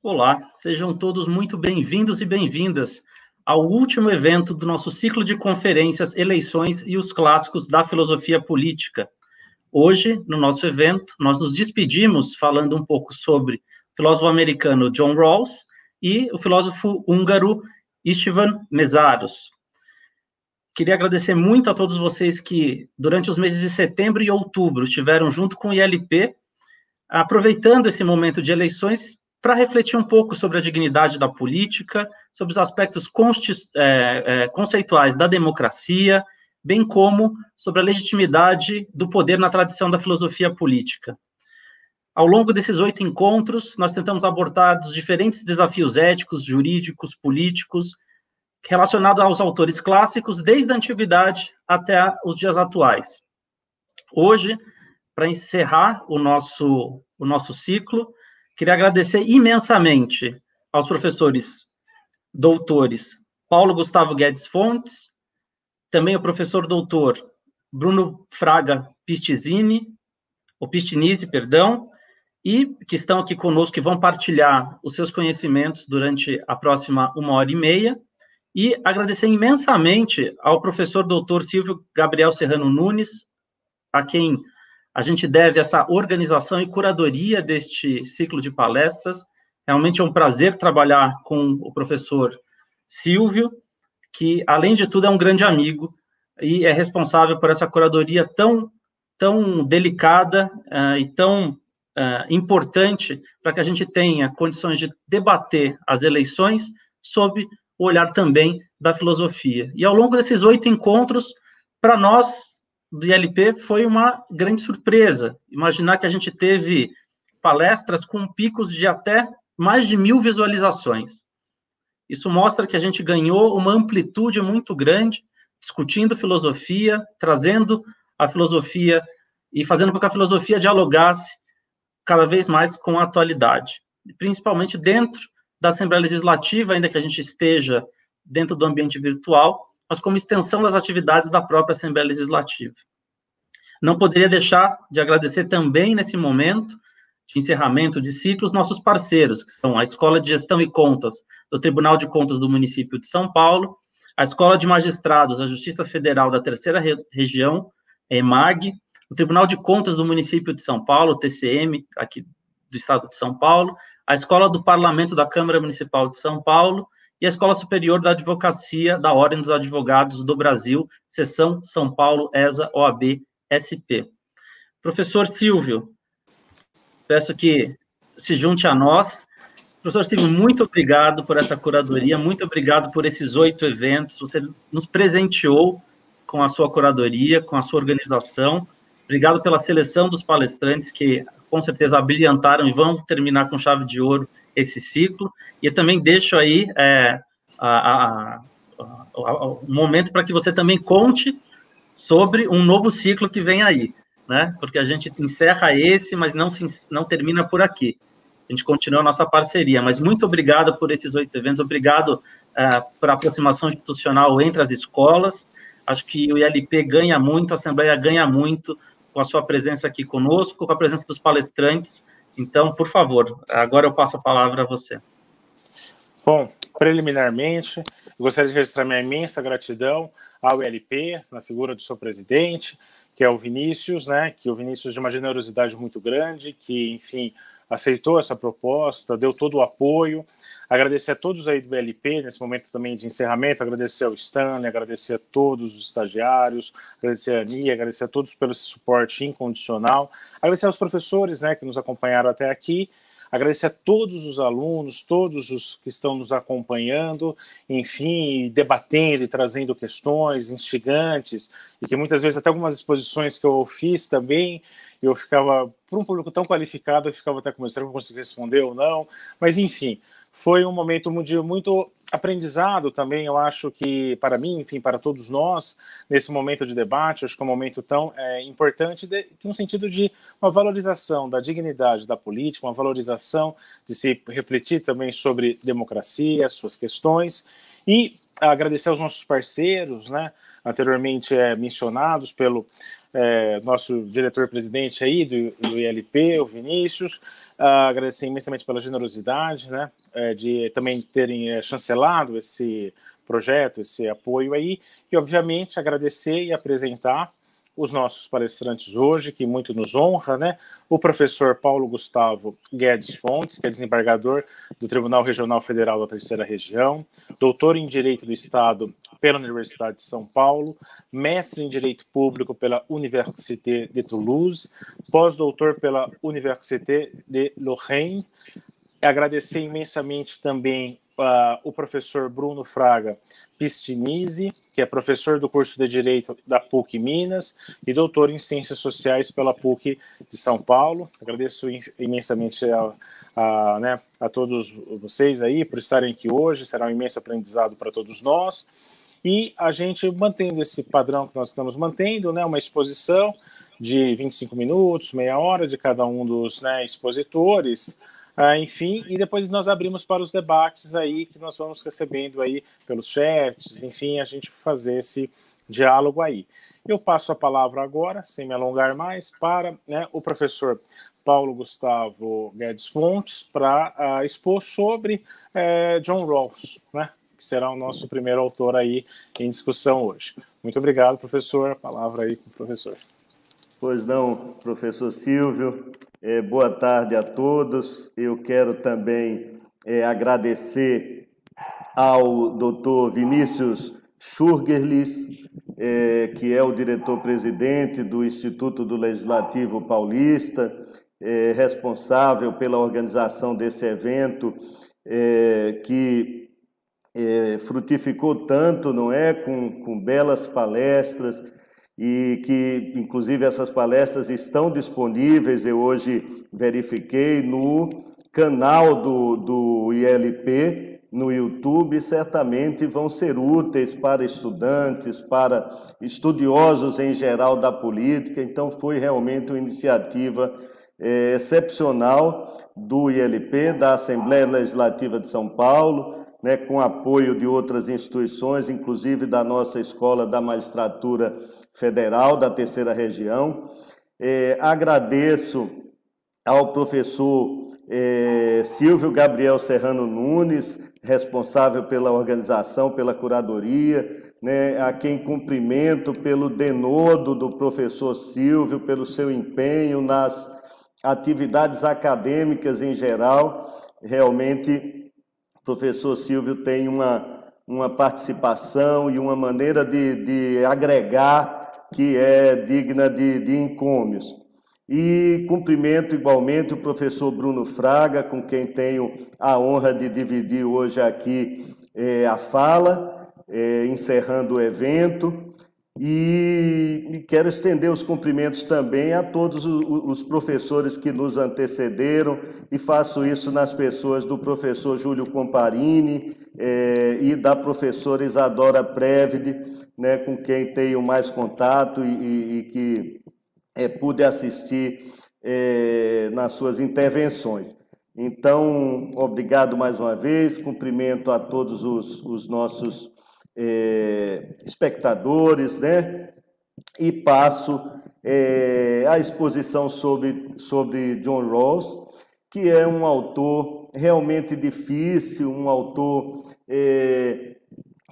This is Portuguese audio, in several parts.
Olá, sejam todos muito bem-vindos e bem-vindas ao último evento do nosso ciclo de conferências Eleições e os Clássicos da Filosofia Política. Hoje, no nosso evento, nós nos despedimos falando um pouco sobre o filósofo americano John Rawls e o filósofo húngaro Istvan Mészáros. Queria agradecer muito a todos vocês que, durante os meses de setembro e outubro, estiveram junto com o ILP, aproveitando esse momento de eleições para refletir um pouco sobre a dignidade da política, sobre os aspectos conceituais da democracia, bem como sobre a legitimidade do poder na tradição da filosofia política. Ao longo desses 8 encontros, nós tentamos abordar os diferentes desafios éticos, jurídicos, políticos, relacionados aos autores clássicos, desde a antiguidade até os dias atuais. Hoje, para encerrar o nosso ciclo, queria agradecer imensamente aos professores doutores Paulo Gustavo Guedes Fontes, também o professor doutor Bruno Fraga Pistinizzi, e que estão aqui conosco, que vão partilhar os seus conhecimentos durante a próxima 1h30, e agradecer imensamente ao professor doutor Silvio Gabriel Serrano Nunes, a quem a gente deve essa organização e curadoria deste ciclo de palestras. Realmente é um prazer trabalhar com o professor Silvio, que, além de tudo, é um grande amigo e é responsável por essa curadoria tão delicada e tão importante para que a gente tenha condições de debater as eleições sob o olhar também da filosofia. E ao longo desses 8 encontros, para nós, do ILP, foi uma grande surpresa. Imaginar que a gente teve palestras com picos de até mais de 1.000 visualizações. Isso mostra que a gente ganhou uma amplitude muito grande, discutindo filosofia, trazendo a filosofia e fazendo com que a filosofia dialogasse cada vez mais com a atualidade, principalmente dentro da Assembleia Legislativa, ainda que a gente esteja dentro do ambiente virtual, mas como extensão das atividades da própria Assembleia Legislativa. Não poderia deixar de agradecer também, nesse momento de encerramento de ciclo, os nossos parceiros, que são a Escola de Gestão e Contas do Tribunal de Contas do município de São Paulo, a Escola de Magistrados da Justiça Federal da Terceira Região, EMAG, o Tribunal de Contas do município de São Paulo, TCM, aqui do estado de São Paulo, a Escola do Parlamento da Câmara Municipal de São Paulo e a Escola Superior da Advocacia da Ordem dos Advogados do Brasil, Seção São Paulo, ESA, OAB, SP. Professor Silvio, peço que se junte a nós. Professor Silvio, muito obrigado por essa curadoria, muito obrigado por esses 8 eventos, você nos presenteou com a sua curadoria, com a sua organização. Obrigado pela seleção dos palestrantes que, com certeza, abrilhantaram e vão terminar com chave de ouro esse ciclo. E eu também deixo aí um momento para que você também conte sobre um novo ciclo que vem aí, né? Porque a gente encerra esse, mas não termina por aqui. A gente continua a nossa parceria. Mas muito obrigado por esses 8 eventos, obrigado por a aproximação institucional entre as escolas. Acho que o ILP ganha muito, a Assembleia ganha muito com a sua presença aqui conosco, com a presença dos palestrantes. Então, por favor, agora eu passo a palavra a você. Bom, preliminarmente, gostaria de registrar minha imensa gratidão ao ILP, na figura do seu presidente, que é o Vinícius, né? Que o Vinícius de uma generosidade muito grande, que, enfim, aceitou essa proposta, deu todo o apoio. Agradecer a todos aí do ILP, nesse momento também de encerramento, agradecer ao Stanley, agradecer a todos os estagiários, agradecer a Ania, agradecer a todos pelo suporte incondicional, agradecer aos professores, né, que nos acompanharam até aqui, agradecer a todos os alunos, todos os que estão nos acompanhando, enfim, debatendo e trazendo questões instigantes, e que muitas vezes até algumas exposições que eu fiz também, eu ficava, por um público tão qualificado, eu ficava até com medo, será que eu consegui responder ou não? Mas, enfim, foi um momento de muito aprendizado também, eu acho que para mim, enfim, para todos nós, nesse momento de debate, acho que é um momento tão importante, no sentido de uma valorização da dignidade da política, uma valorização de se refletir também sobre democracia, suas questões, e agradecer aos nossos parceiros, né, anteriormente mencionados pelo nosso diretor-presidente aí do ILP, o Vinícius, agradecer imensamente pela generosidade, né, de também terem chancelado esse projeto, esse apoio aí, e obviamente agradecer e apresentar os nossos palestrantes hoje, que muito nos honra, né? O professor Paulo Gustavo Guedes Fontes, que é desembargador do Tribunal Regional Federal da Terceira Região, doutor em Direito do Estado pela Universidade de São Paulo, mestre em Direito Público pela Université de Toulouse, pós-doutor pela Université de Lorraine. Agradecer imensamente também o professor Bruno Fraga Pistinizzi, que é professor do curso de Direito da PUC Minas e doutor em Ciências Sociais pela PUC de São Paulo. Agradeço imensamente a todos vocês aí por estarem aqui hoje, será um imenso aprendizado para todos nós. E a gente mantendo esse padrão que nós estamos mantendo, né, uma exposição de 25 minutos, meia hora de cada um dos, né, expositores, enfim, e depois nós abrimos para os debates aí que nós vamos recebendo aí pelos chats, enfim, a gente fazer esse diálogo aí. Eu passo a palavra agora, sem me alongar mais, para, né, o professor Paulo Gustavo Guedes Fontes para expor sobre John Rawls, né, que será o nosso primeiro autor aí em discussão hoje. Muito obrigado, professor. A palavra aí com o professor. Pois não, professor Silvio. Boa tarde a todos. Eu quero também agradecer ao doutor Vinícius Schurgerlis, que é o diretor-presidente do Instituto do Legislativo Paulista, responsável pela organização desse evento, que frutificou tanto, não é? Com belas palestras, e que, inclusive, essas palestras estão disponíveis, eu hoje verifiquei, no canal do ILP, no YouTube, certamente vão ser úteis para estudantes, para estudiosos em geral da política. Então, foi realmente uma iniciativa excepcional do ILP, da Assembleia Legislativa de São Paulo, né, com apoio de outras instituições, inclusive da nossa Escola da Magistratura Federal da Terceira Região. Agradeço ao professor Silvio Gabriel Serrano Nunes, responsável pela organização, pela curadoria, né, a quem cumprimento pelo denodo do professor Silvio, pelo seu empenho nas atividades acadêmicas em geral. Realmente, o professor Silvio tem uma participação e uma maneira de agregar que é digna de encômios. E cumprimento igualmente o professor Bruno Fraga, com quem tenho a honra de dividir hoje aqui a fala, encerrando o evento. E quero estender os cumprimentos também a todos os professores que nos antecederam, e faço isso nas pessoas do professor Júlio Comparini e da professora Isadora Previde, né, com quem tenho mais contato e que pude assistir nas suas intervenções. Então, obrigado mais uma vez, cumprimento a todos os nossos espectadores, né? E passo a exposição sobre John Rawls, que é um autor realmente difícil, um autor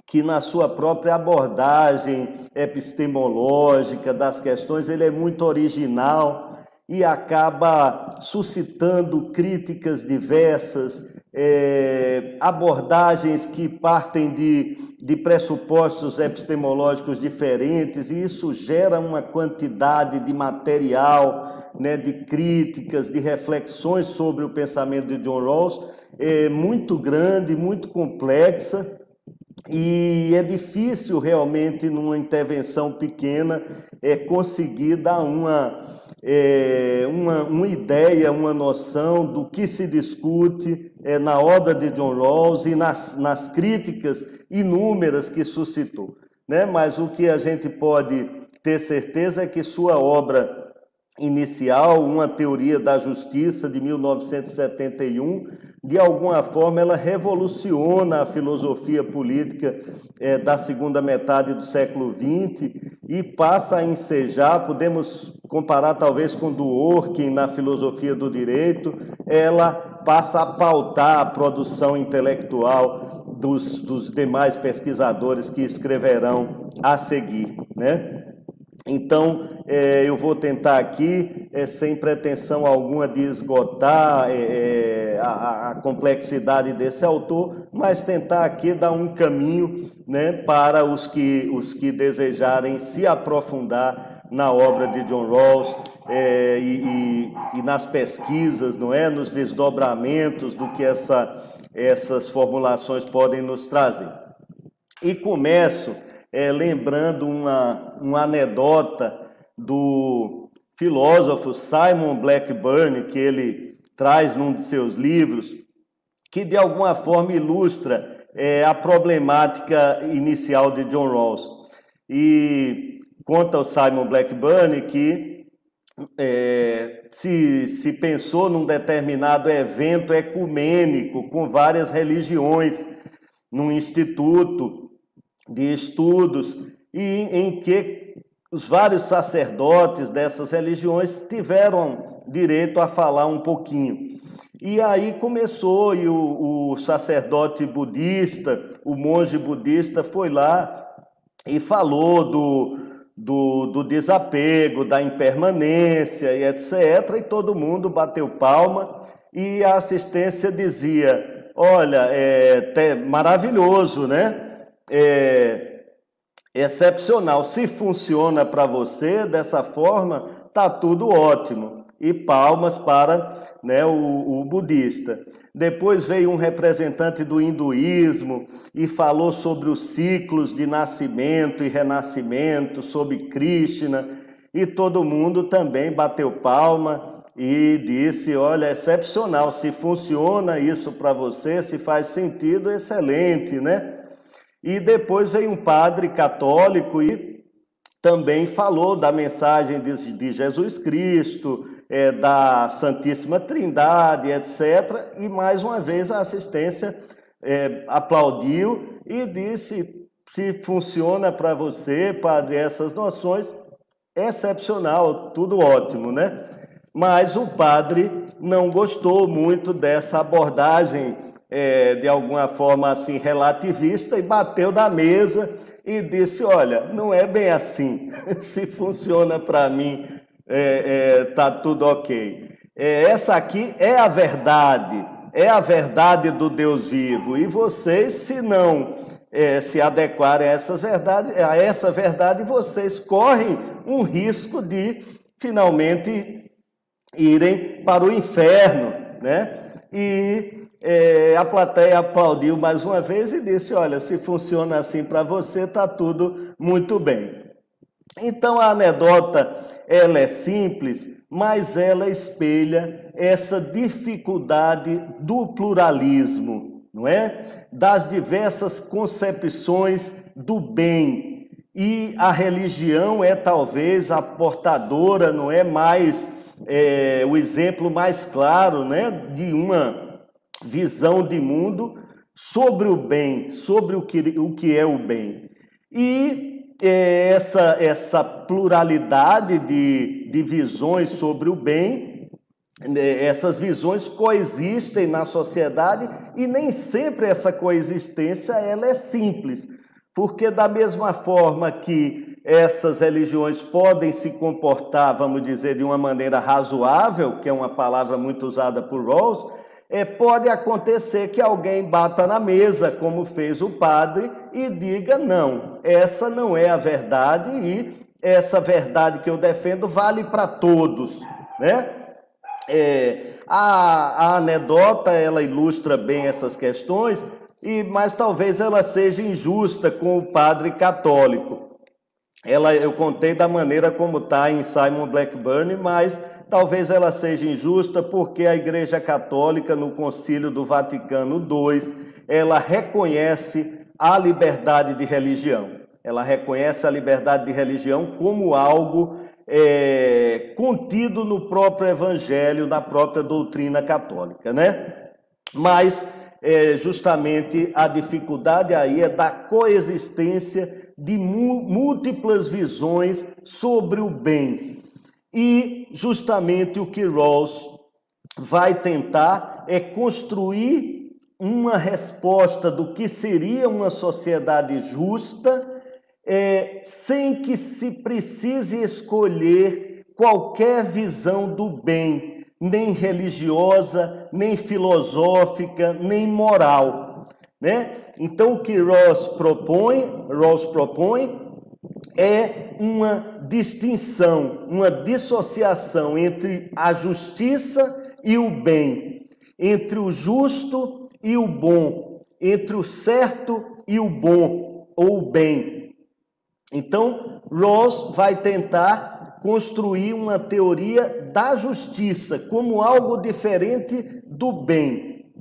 que na sua própria abordagem epistemológica das questões, ele é muito original e acaba suscitando críticas diversas, abordagens que partem de pressupostos epistemológicos diferentes, e isso gera uma quantidade de material, né, de críticas, de reflexões sobre o pensamento de John Rawls, muito grande, muito complexa, e é difícil realmente, numa intervenção pequena, conseguir dar uma ideia, uma noção do que se discute na obra de John Rawls e nas críticas inúmeras que suscitou, né? Mas o que a gente pode ter certeza é que sua obra inicial, uma teoria da justiça de 1971, de alguma forma ela revoluciona a filosofia política da segunda metade do século XX e passa a ensejar, podemos comparar talvez com Dworkin na filosofia do direito, ela passa a pautar a produção intelectual dos demais pesquisadores que escreverão a seguir, né? Então, eu vou tentar aqui, sem pretensão alguma de esgotar a complexidade desse autor, mas tentar aqui dar um caminho, né, para os que desejarem se aprofundar na obra de John Rawls e nas pesquisas, não é, nos desdobramentos do que essas formulações podem nos trazer. E começo lembrando uma anedota do filósofo Simon Blackburn, que ele traz num de seus livros, que de alguma forma ilustra a problemática inicial de John Rawls. E conta o Simon Blackburn que se pensou num determinado evento ecumênico com várias religiões, num instituto de estudos, e em que os vários sacerdotes dessas religiões tiveram direito a falar um pouquinho. E aí começou, e o sacerdote budista, o monge budista foi lá e falou do desapego, da impermanência e etc. E todo mundo bateu palma e a assistência dizia, olha, maravilhoso, né? Excepcional, se funciona para você dessa forma, tá tudo ótimo. E palmas para, né, o budista. Depois veio um representante do hinduísmo e falou sobre os ciclos de nascimento e renascimento, sobre Krishna, e todo mundo também bateu palma e disse, olha, excepcional, se funciona isso para você, se faz sentido, excelente, né? E depois veio um padre católico e também falou da mensagem de Jesus Cristo, da Santíssima Trindade, etc. E mais uma vez a assistência aplaudiu e disse, se funciona para você, padre, essas noções, excepcional, tudo ótimo, né? Mas o padre não gostou muito dessa abordagem de alguma forma assim relativista e bateu na mesa e disse, olha, não é bem assim, se funciona para mim, tá tudo ok. Essa aqui é a verdade do Deus vivo, e vocês, se não se adequarem a essa verdade, vocês correm um risco de finalmente irem para o inferno, né? E a plateia aplaudiu mais uma vez e disse, olha, se funciona assim para você, está tudo muito bem. Então a anedota, ela é simples, mas ela espelha essa dificuldade do pluralismo, não é? Das diversas concepções do bem. E a religião é talvez a portadora, não é, mais o exemplo mais claro, né, de uma visão de mundo sobre o bem, sobre o que é o bem. E essa pluralidade de visões sobre o bem, essas visões coexistem na sociedade e nem sempre essa coexistência ela é simples, porque da mesma forma que essas religiões podem se comportar, vamos dizer, de uma maneira razoável, que é uma palavra muito usada por Rawls, pode acontecer que alguém bata na mesa, como fez o padre, e diga, não, essa não é a verdade e essa verdade que eu defendo vale para todos, né? A anedota, ela ilustra bem essas questões, mas talvez ela seja injusta com o padre católico. Eu contei da maneira como está em Simon Blackburn, mas talvez ela seja injusta porque a Igreja Católica, no Concílio do Vaticano II, ela reconhece a liberdade de religião. Ela reconhece a liberdade de religião como algo contido no próprio Evangelho, na própria doutrina católica, né? Mas justamente a dificuldade aí é da coexistência de múltiplas visões sobre o bem. E justamente o que Rawls vai tentar é construir uma resposta do que seria uma sociedade justa, sem que se precise escolher qualquer visão do bem, nem religiosa, nem filosófica, nem moral, né? Então o que Rawls propõe é uma distinção, uma dissociação entre a justiça e o bem, entre o justo e o bom, entre o certo e o bom ou o bem. Então, Rawls vai tentar construir uma teoria da justiça como algo diferente do bem.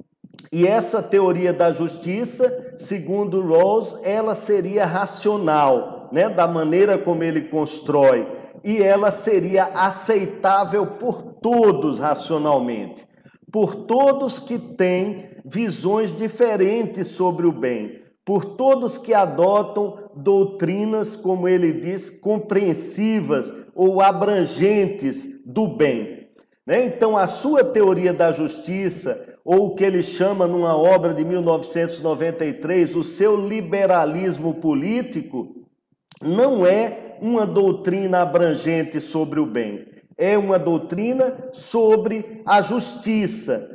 E essa teoria da justiça, segundo Rawls, ela seria racional, né, da maneira como ele constrói, e ela seria aceitável por todos racionalmente, por todos que têm visões diferentes sobre o bem, por todos que adotam doutrinas, como ele diz, compreensivas ou abrangentes do bem, né? Então, a sua teoria da justiça, ou o que ele chama numa obra de 1993, o seu liberalismo político, não é uma doutrina abrangente sobre o bem, é uma doutrina sobre a justiça,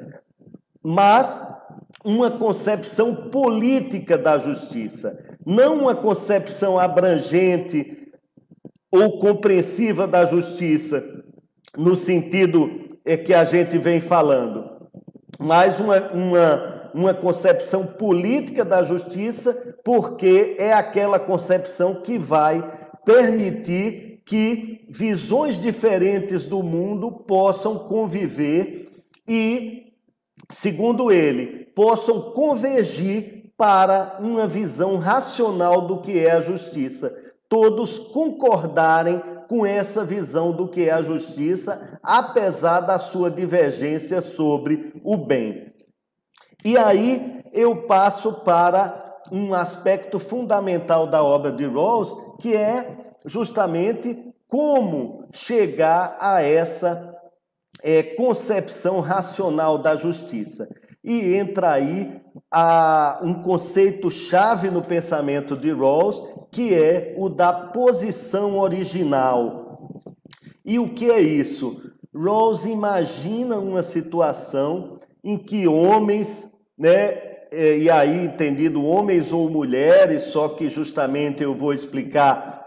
mas uma concepção política da justiça, não uma concepção abrangente ou compreensiva da justiça, no sentido que a gente vem falando, mas uma concepção política da justiça, porque é aquela concepção que vai permitir que visões diferentes do mundo possam conviver e, segundo ele, possam convergir para uma visão racional do que é a justiça. Todos concordarem com essa visão do que é a justiça, apesar da sua divergência sobre o bem. E aí eu passo para um aspecto fundamental da obra de Rawls, que é justamente como chegar a essa concepção racional da justiça. E entra aí um conceito-chave no pensamento de Rawls, que é o da posição original. E o que é isso? Rawls imagina uma situação em que homens, né, e aí entendido homens ou mulheres, só que justamente eu vou explicar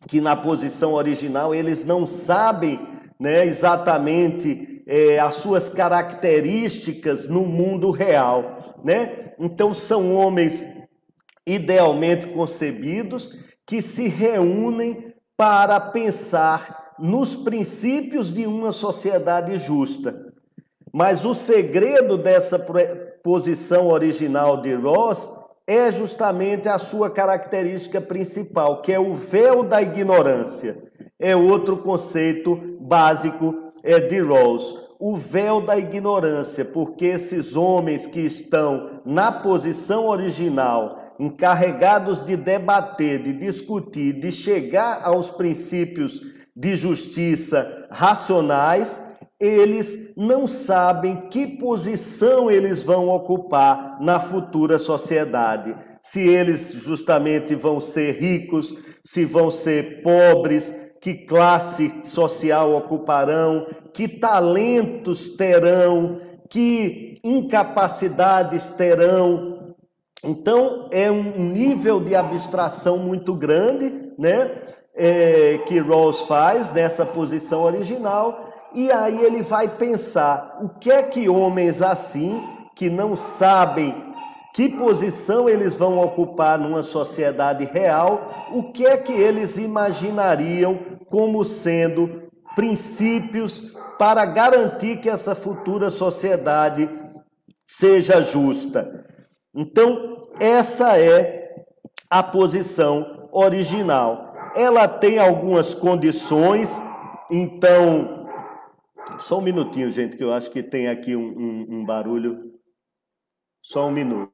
que na posição original eles não sabem, né, exatamente as suas características no mundo real, né? Então são homens idealmente concebidos que se reúnem para pensar nos princípios de uma sociedade justa. Mas o segredo dessa posição original de Rawls é justamente a sua característica principal, que é o véu da ignorância. É outro conceito básico de Rawls. O véu da ignorância, porque esses homens que estão na posição original, encarregados de debater, de discutir, de chegar aos princípios de justiça racionais, eles não sabem que posição eles vão ocupar na futura sociedade. Se eles justamente vão ser ricos, se vão ser pobres, que classe social ocuparão, que talentos terão, que incapacidades terão. Então, é um nível de abstração muito grande, né, que Rawls faz nessa posição original, e aí ele vai pensar o que é que homens assim, que não sabem que posição eles vão ocupar numa sociedade real, o que é que eles imaginariam como sendo princípios para garantir que essa futura sociedade seja justa. Então, essa é a posição original. Ela tem algumas condições Então, só um minutinho, gente, que eu acho que tem aqui um barulho. Só um minuto.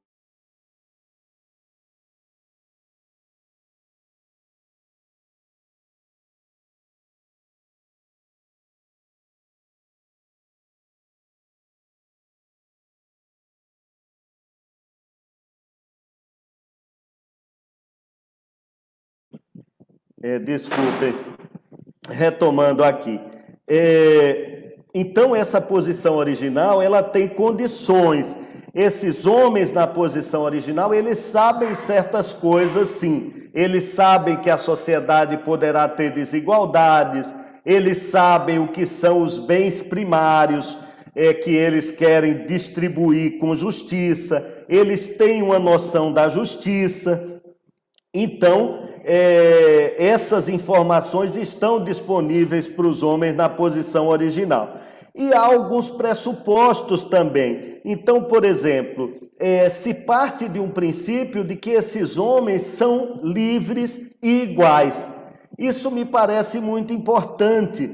Desculpe, retomando aqui. Então, essa posição original, ela tem condições. Esses homens na posição original, eles sabem certas coisas, sim. Eles sabem que a sociedade poderá ter desigualdades, eles sabem o que são os bens primários, que eles querem distribuir com justiça, eles têm uma noção da justiça. Então, essas informações estão disponíveis para os homens na posição original. E há alguns pressupostos também. Então, por exemplo, se parte de um princípio de que esses homens são livres e iguais. Isso me parece muito importante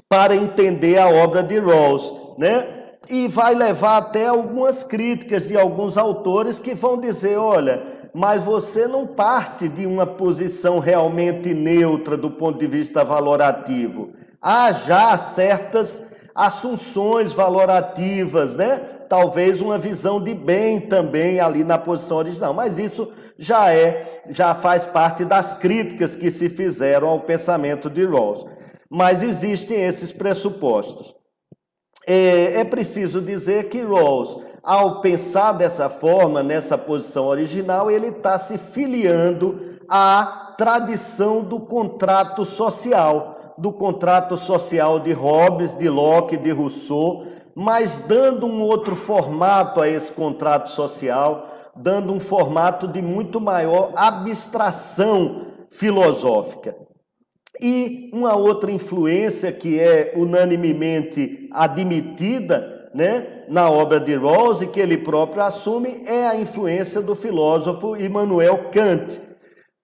para entender a obra de Rawls, né? E vai levar até algumas críticas de alguns autores que vão dizer, olha, mas você não parte de uma posição realmente neutra do ponto de vista valorativo. Há já certas assunções valorativas, né? Talvez uma visão de bem também ali na posição original, mas isso já faz parte das críticas que se fizeram ao pensamento de Rawls. Mas existem esses pressupostos. É preciso dizer que Rawls, ao pensar dessa forma, nessa posição original, ele está se filiando à tradição do contrato social de Hobbes, de Locke, de Rousseau, mas dando um outro formato a esse contrato social, dando um formato de muito maior abstração filosófica. E uma outra influência que é unanimemente admitida, né, na obra de Rawls e que ele próprio assume, é a influência do filósofo Immanuel Kant,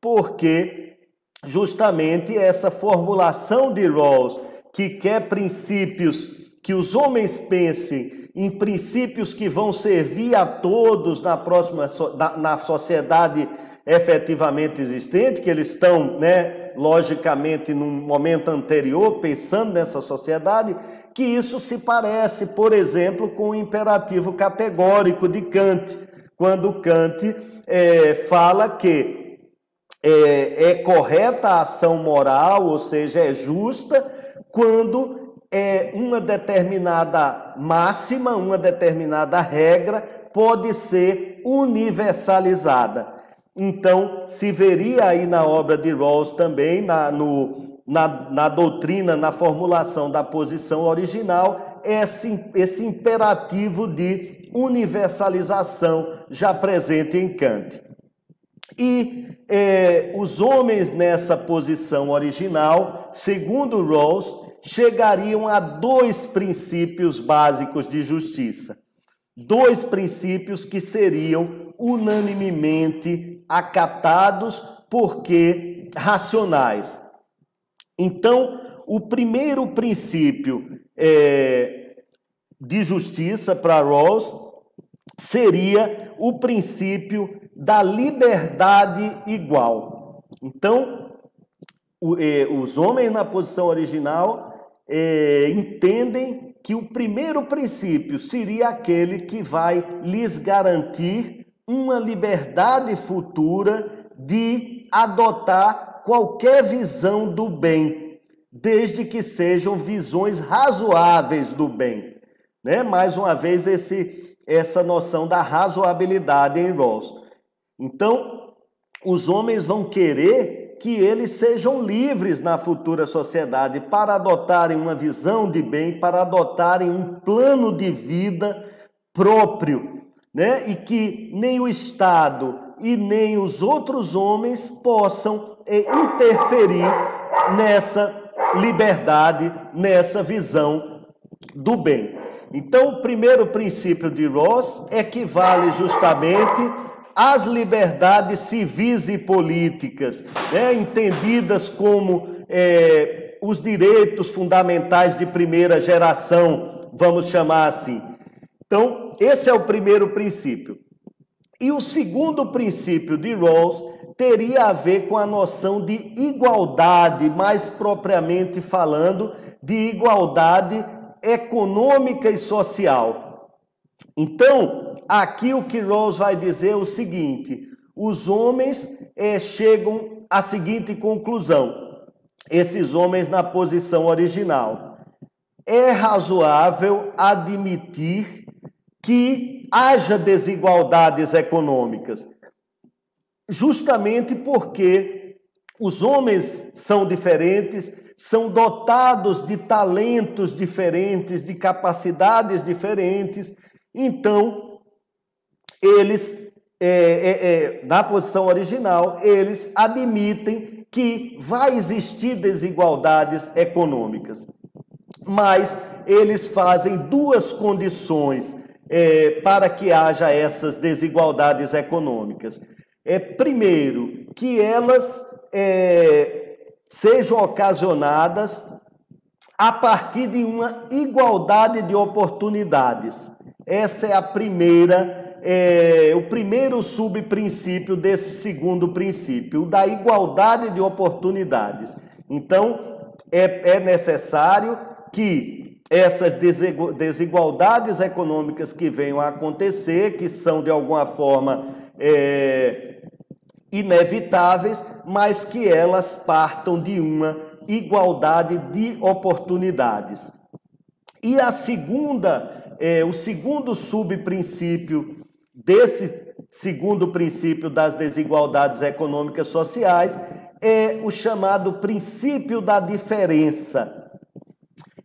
porque justamente essa formulação de Rawls, que quer princípios, que os homens pensem em princípios que vão servir a todos na sociedade efetivamente existente, que eles estão, né, logicamente, num momento anterior, pensando nessa sociedade, que isso se parece, por exemplo, com o imperativo categórico de Kant, quando Kant fala que é correta a ação moral, ou seja, é justa, quando uma determinada máxima, uma determinada regra pode ser universalizada. Então, se veria aí na obra de Rawls também, na doutrina, na formulação da posição original, esse imperativo de universalização já presente em Kant. E os homens nessa posição original, segundo Rawls, chegariam a dois princípios básicos de justiça. Dois princípios que seriam unanimemente acatados porque racionais. Então, o primeiro princípio de justiça para Rawls seria o princípio da liberdade igual. Então, os homens na posição original entendem que o primeiro princípio seria aquele que vai lhes garantir uma liberdade futura de adotar qualquer visão do bem, desde que sejam visões razoáveis do bem, né? Mais uma vez, essa noção da razoabilidade em Rawls. Então, os homens vão querer que eles sejam livres na futura sociedade para adotarem uma visão de bem, para adotarem um plano de vida próprio, né? E que nem o Estado e nem os outros homens possam interferir nessa liberdade, nessa visão do bem. Então, o primeiro princípio de Rawls equivale justamente às liberdades civis e políticas, né, entendidas como os direitos fundamentais de primeira geração, vamos chamar assim. Então, esse é o primeiro princípio. E o segundo princípio de Rawls teria a ver com a noção de igualdade, mais propriamente falando, de igualdade econômica e social. Então, aqui o que Rawls vai dizer é o seguinte: os homens chegam à seguinte conclusão, esses homens na posição original: é razoável admitir que haja desigualdades econômicas, justamente porque os homens são diferentes, são dotados de talentos diferentes, de capacidades diferentes. Então, eles, na posição original, eles admitem que vai existir desigualdades econômicas. Mas eles fazem duas condições para que haja essas desigualdades econômicas. Primeiro, que elas sejam ocasionadas a partir de uma igualdade de oportunidades. Essa é o primeiro subprincípio desse segundo princípio, o da igualdade de oportunidades. Então, é necessário que essas desigualdades econômicas que venham a acontecer, que são de alguma forma inevitáveis, mas que elas partam de uma igualdade de oportunidades. E o segundo subprincípio desse segundo princípio das desigualdades econômicas sociais é o chamado princípio da diferença.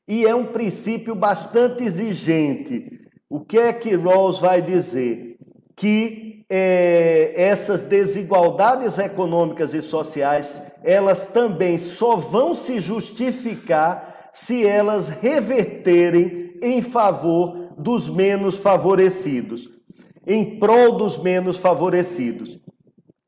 E é um princípio bastante exigente. O que é que Rawls vai dizer? Que essas desigualdades econômicas e sociais, elas também só vão se justificar se elas reverterem em favor dos menos favorecidos, em prol dos menos favorecidos.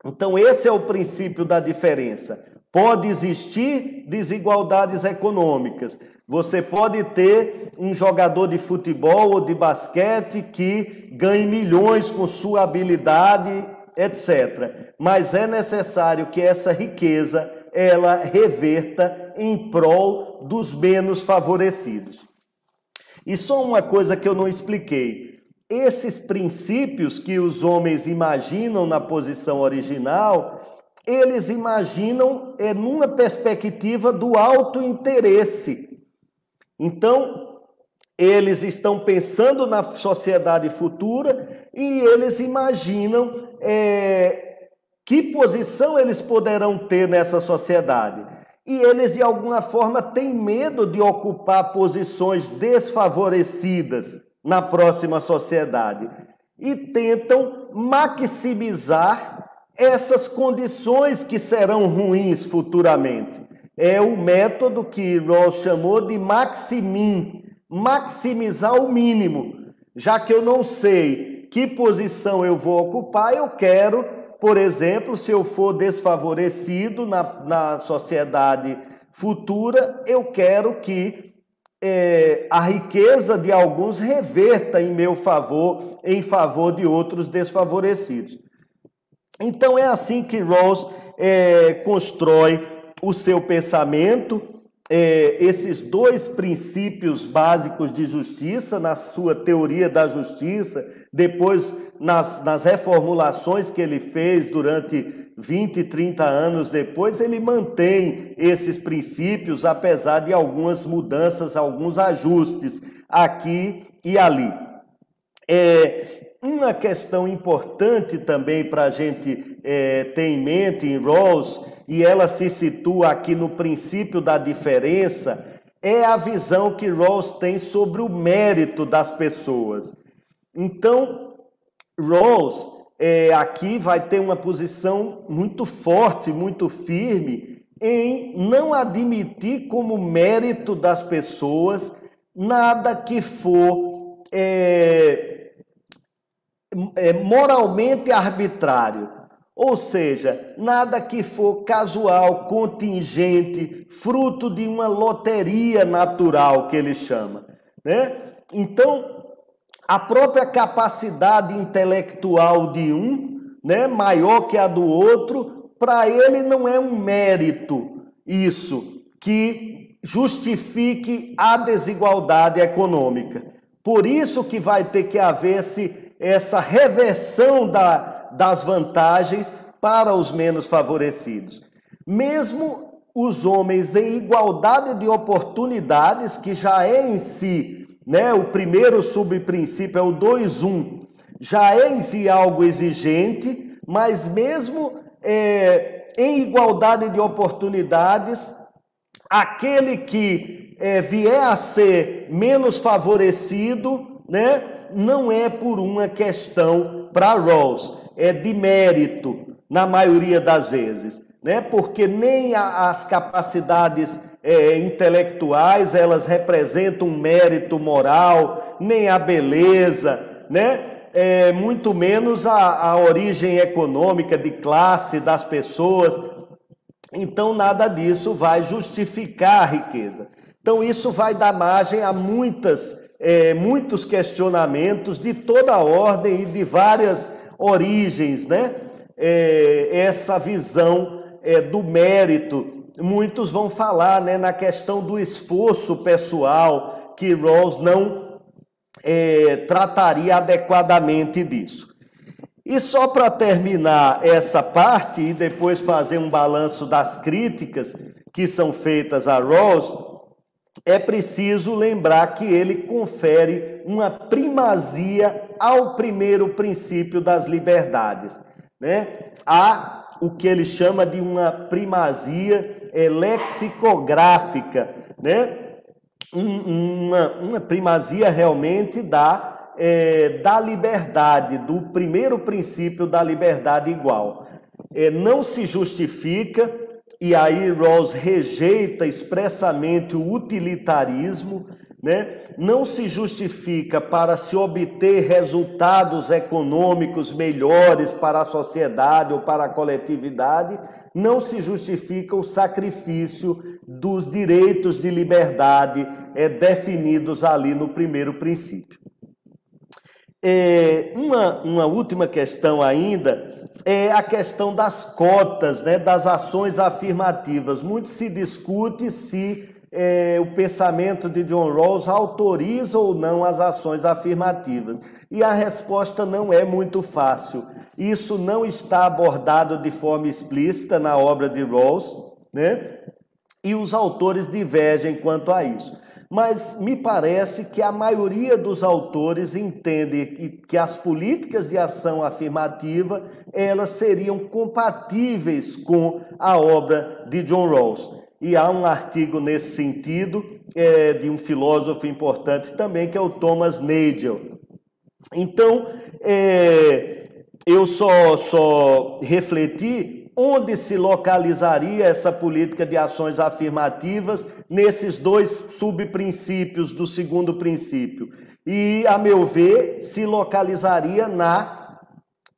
Então, esse é o princípio da diferença. Pode existir desigualdades econômicas. Você pode ter um jogador de futebol ou de basquete que ganhe milhões com sua habilidade, etc. Mas é necessário que essa riqueza ela reverta em prol dos menos favorecidos. E só uma coisa que eu não expliquei. Esses princípios que os homens imaginam na posição original, eles imaginam numa perspectiva do autointeresse. Então, eles estão pensando na sociedade futura e eles imaginam que posição eles poderão ter nessa sociedade. E eles, de alguma forma, têm medo de ocupar posições desfavorecidas na próxima sociedade e tentam maximizar essas condições que serão ruins futuramente. É o método que Rawls chamou de maximin, maximizar o mínimo. Já que eu não sei que posição eu vou ocupar, eu quero, por exemplo, se eu for desfavorecido na sociedade futura, eu quero que a riqueza de alguns reverta em meu favor, em favor de outros desfavorecidos. Então é assim que Rawls constrói o seu pensamento, esses dois princípios básicos de justiça, na sua teoria da justiça, depois nas reformulações que ele fez durante 20, 30 anos depois, ele mantém esses princípios, apesar de algumas mudanças, alguns ajustes aqui e ali. Uma questão importante também para a gente ter em mente em Rawls, e ela se situa aqui no princípio da diferença, é a visão que Rawls tem sobre o mérito das pessoas. Então, Rawls aqui vai ter uma posição muito forte, muito firme, em não admitir como mérito das pessoas nada que for moralmente arbitrário. Ou seja, nada que for casual, contingente, fruto de uma loteria natural, que ele chama, né? Então, a própria capacidade intelectual de um, né, maior que a do outro, para ele não é um mérito isso que justifique a desigualdade econômica. Por isso que vai ter que haver essa reversão das vantagens para os menos favorecidos. Mesmo os homens em igualdade de oportunidades, que já é em si, né, o primeiro subprincípio é o 2-1, já é em si algo exigente, mas mesmo em igualdade de oportunidades, aquele que vier a ser menos favorecido, né, não é por uma questão para Rawls, é de mérito, na maioria das vezes, né, porque nem as capacidades intelectuais, elas representam um mérito moral, nem a beleza, né, muito menos a origem econômica de classe das pessoas. Então, nada disso vai justificar a riqueza. Então, isso vai dar margem a muitos questionamentos de toda a ordem e de várias origens, né? Essa visão do mérito. Muitos vão falar, né, na questão do esforço pessoal, que Rawls não trataria adequadamente disso. E só para terminar essa parte e depois fazer um balanço das críticas que são feitas a Rawls, é preciso lembrar que ele confere uma primazia ao primeiro princípio das liberdades, né? Há o que ele chama de uma primazia lexicográfica, né? Uma primazia realmente da liberdade, do primeiro princípio da liberdade igual. Não se justifica, e aí Rawls rejeita expressamente o utilitarismo, né? Não se justifica para se obter resultados econômicos melhores para a sociedade ou para a coletividade, não se justifica o sacrifício dos direitos de liberdade definidos ali no primeiro princípio. Uma última questão ainda é a questão das cotas, né, das ações afirmativas. Muito se discute se o pensamento de John Rawls autoriza ou não as ações afirmativas. E a resposta não é muito fácil. Isso não está abordado de forma explícita na obra de Rawls, né? E os autores divergem quanto a isso. Mas me parece que a maioria dos autores entende que as políticas de ação afirmativa, elas seriam compatíveis com a obra de John Rawls. E há um artigo nesse sentido de um filósofo importante também, que é o Thomas Nagel. Então, eu só refleti onde se localizaria essa política de ações afirmativas nesses dois subprincípios do segundo princípio. E, a meu ver, se localizaria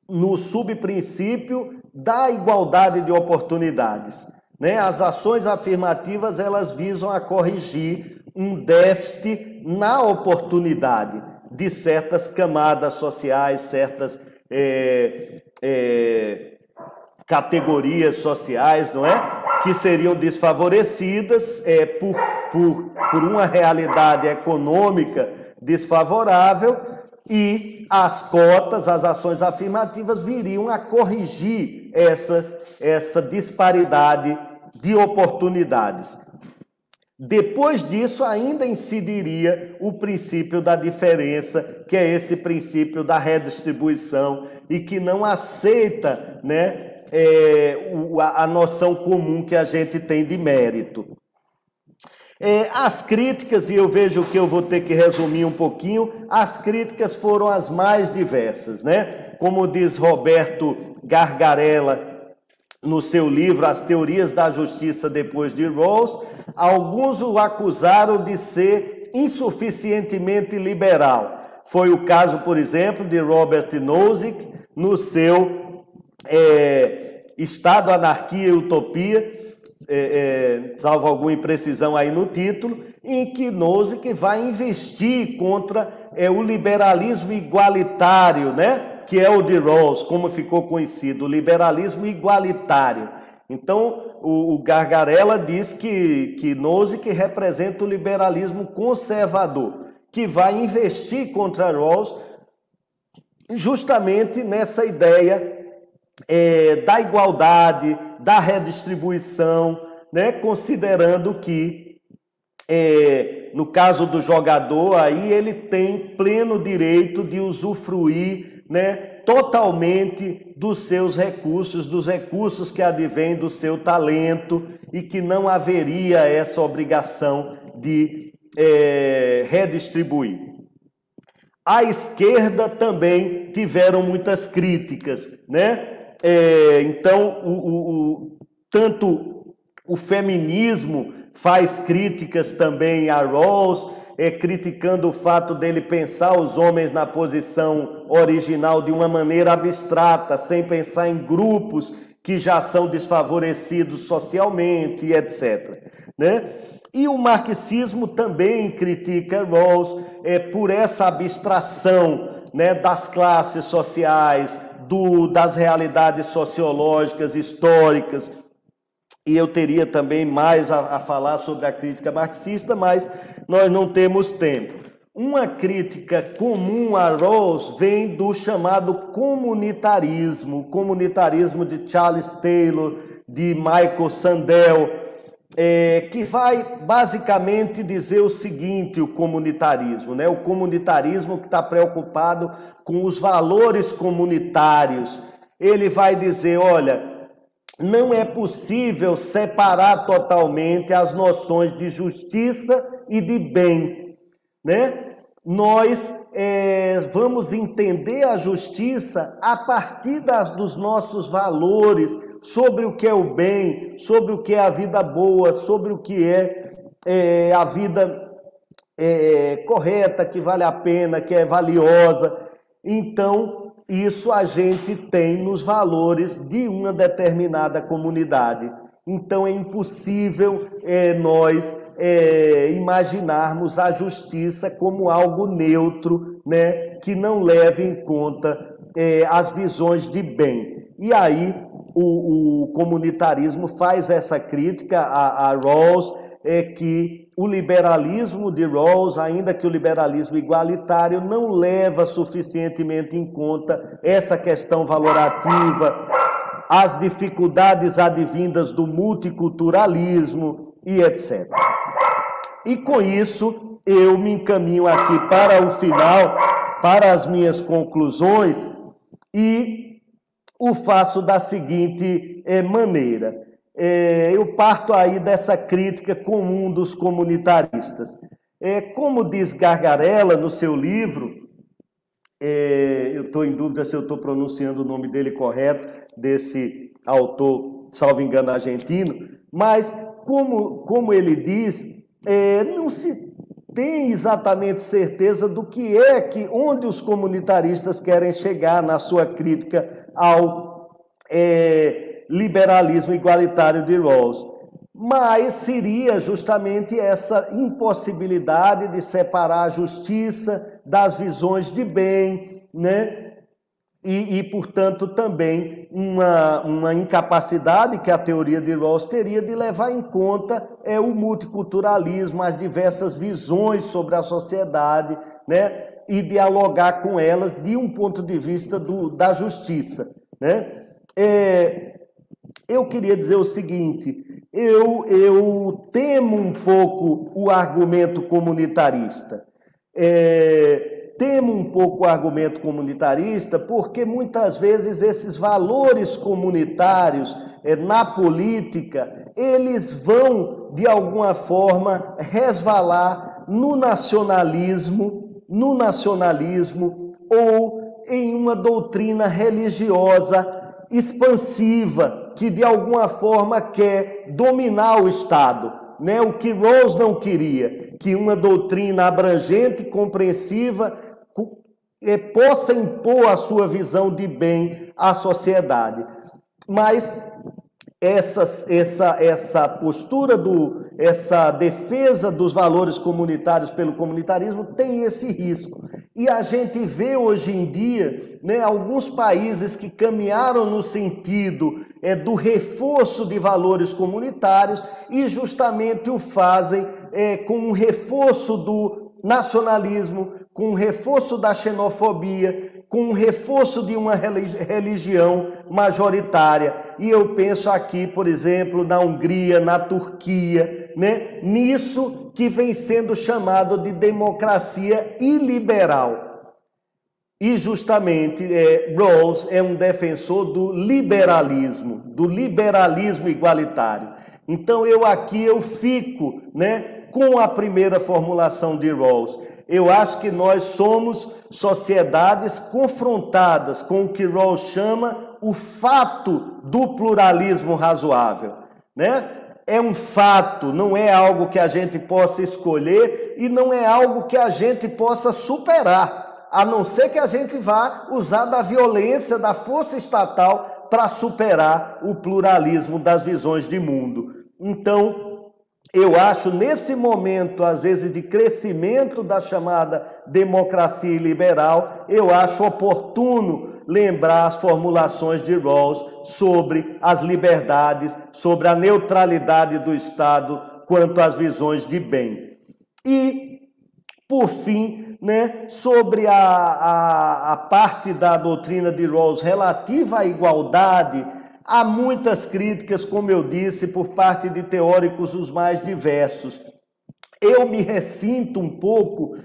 no subprincípio da igualdade de oportunidades. Né? As ações afirmativas, elas visam a corrigir um déficit na oportunidade de certas camadas sociais, certas categorias sociais, não é? Que seriam desfavorecidas por uma realidade econômica desfavorável, e as cotas, as ações afirmativas viriam a corrigir essa disparidade de oportunidades. Depois disso, ainda incidiria o princípio da diferença, que é esse princípio da redistribuição, e que não aceita, né, a noção comum que a gente tem de mérito. As críticas, e eu vejo que eu vou ter que resumir um pouquinho, as críticas foram as mais diversas, né? Como diz Roberto Gargarella no seu livro As Teorias da Justiça depois de Rawls, alguns o acusaram de ser insuficientemente liberal. Foi o caso, por exemplo, de Robert Nozick no seu Estado, Anarquia e Utopia, salvo alguma imprecisão aí no título, em que Nozick vai investir contra o liberalismo igualitário, né? Que é o de Rawls, como ficou conhecido, o liberalismo igualitário. Então, o Gargarella diz que Nozick representa o liberalismo conservador, que vai investir contra Rawls justamente nessa ideia da igualdade, da redistribuição, né? Considerando que, no caso do jogador, aí ele tem pleno direito de usufruir, né, totalmente dos seus recursos, dos recursos que advêm do seu talento, e que não haveria essa obrigação de redistribuir. A esquerda também tiveram muitas críticas, né? Então, tanto o feminismo faz críticas também a Rawls, criticando o fato dele pensar os homens na posição original de uma maneira abstrata, sem pensar em grupos que já são desfavorecidos socialmente, e etc. Né? E o marxismo também critica Rawls por essa abstração, né, das classes sociais, das realidades sociológicas, históricas. E eu teria também mais a falar sobre a crítica marxista, mas nós não temos tempo. Uma crítica comum a Rawls vem do chamado comunitarismo, comunitarismo de Charles Taylor, de Michael Sandel, que vai basicamente dizer o seguinte: o comunitarismo, né? O comunitarismo que está preocupado com os valores comunitários. Ele vai dizer, olha, não é possível separar totalmente as noções de justiça e de bem, né? Nós vamos entender a justiça a partir dos nossos valores sobre o que é o bem, sobre o que é a vida boa, sobre o que é a vida correta, que vale a pena, que é valiosa. Então, isso a gente tem nos valores de uma determinada comunidade. Então, é impossível nós imaginarmos a justiça como algo neutro, né, que não leve em conta as visões de bem. E aí o comunitarismo faz essa crítica a Rawls, que o liberalismo de Rawls, ainda que o liberalismo igualitário, não leva suficientemente em conta essa questão valorativa, as dificuldades advindas do multiculturalismo e etc. E com isso, eu me encaminho aqui para o final, para as minhas conclusões, e o faço da seguinte maneira. Eu parto aí dessa crítica comum dos comunitaristas. Como diz Gargarella no seu livro, eu estou em dúvida se eu estou pronunciando o nome dele correto, desse autor, salvo engano, argentino, mas como ele diz, não se tem exatamente certeza do que onde os comunitaristas querem chegar na sua crítica ao liberalismo igualitário de Rawls. Mas seria justamente essa impossibilidade de separar a justiça das visões de bem, né? E portanto, também uma incapacidade que a teoria de Rawls teria de levar em conta o multiculturalismo, as diversas visões sobre a sociedade, né? E dialogar com elas de um ponto de vista da justiça, né? Eu queria dizer o seguinte: eu temo um pouco o argumento comunitarista. Temo um pouco o argumento comunitarista porque muitas vezes esses valores comunitários na política, eles vão, de alguma forma, resvalar no nacionalismo ou em uma doutrina religiosa expansiva, que de alguma forma quer dominar o Estado, né? O que Rawls não queria, que uma doutrina abrangente, compreensiva, possa impor a sua visão de bem à sociedade. Mas essa postura, essa defesa dos valores comunitários pelo comunitarismo tem esse risco. E a gente vê hoje em dia, né, alguns países que caminharam no sentido do reforço de valores comunitários e justamente o fazem com um reforço do nacionalismo, com um reforço da xenofobia, com um reforço de uma religião majoritária. E eu penso aqui, por exemplo, na Hungria, na Turquia, né? Nisso que vem sendo chamado de democracia iliberal. E justamente Rawls é um defensor do liberalismo igualitário. Então eu fico, né, com a primeira formulação de Rawls. Eu acho que nós somos sociedades confrontadas com o que Rawls chama o fato do pluralismo razoável, né? É um fato, não é algo que a gente possa escolher e não é algo que a gente possa superar, a não ser que a gente vá usar da violência, da força estatal para superar o pluralismo das visões de mundo. Então, eu acho, nesse momento, às vezes, de crescimento da chamada democracia liberal, eu acho oportuno lembrar as formulações de Rawls sobre as liberdades, sobre a neutralidade do Estado quanto às visões de bem. E, por fim, né, sobre a parte da doutrina de Rawls relativa à igualdade, há muitas críticas, como eu disse, por parte de teóricos os mais diversos. Eu me ressinto um pouco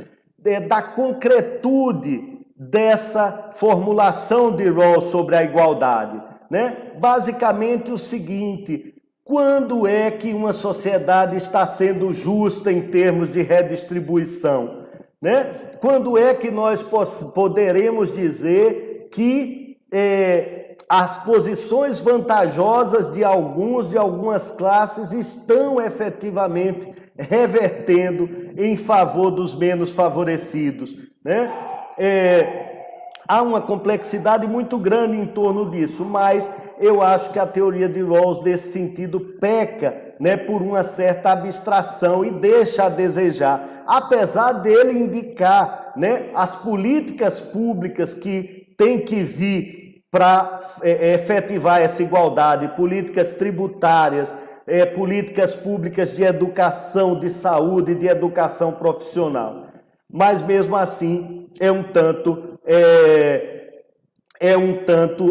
da concretude dessa formulação de Rawls sobre a igualdade, né? Basicamente o seguinte: quando é que uma sociedade está sendo justa em termos de redistribuição, né? Quando é que nós poderemos dizer que as posições vantajosas de algumas classes estão efetivamente revertendo em favor dos menos favorecidos, né? Há uma complexidade muito grande em torno disso, mas eu acho que a teoria de Rawls, nesse sentido, peca, né, por uma certa abstração e deixa a desejar, apesar dele indicar, né, as políticas públicas que têm que vir para efetivar essa igualdade, políticas tributárias, políticas públicas de educação, de saúde, de educação profissional. Mas mesmo assim é um tanto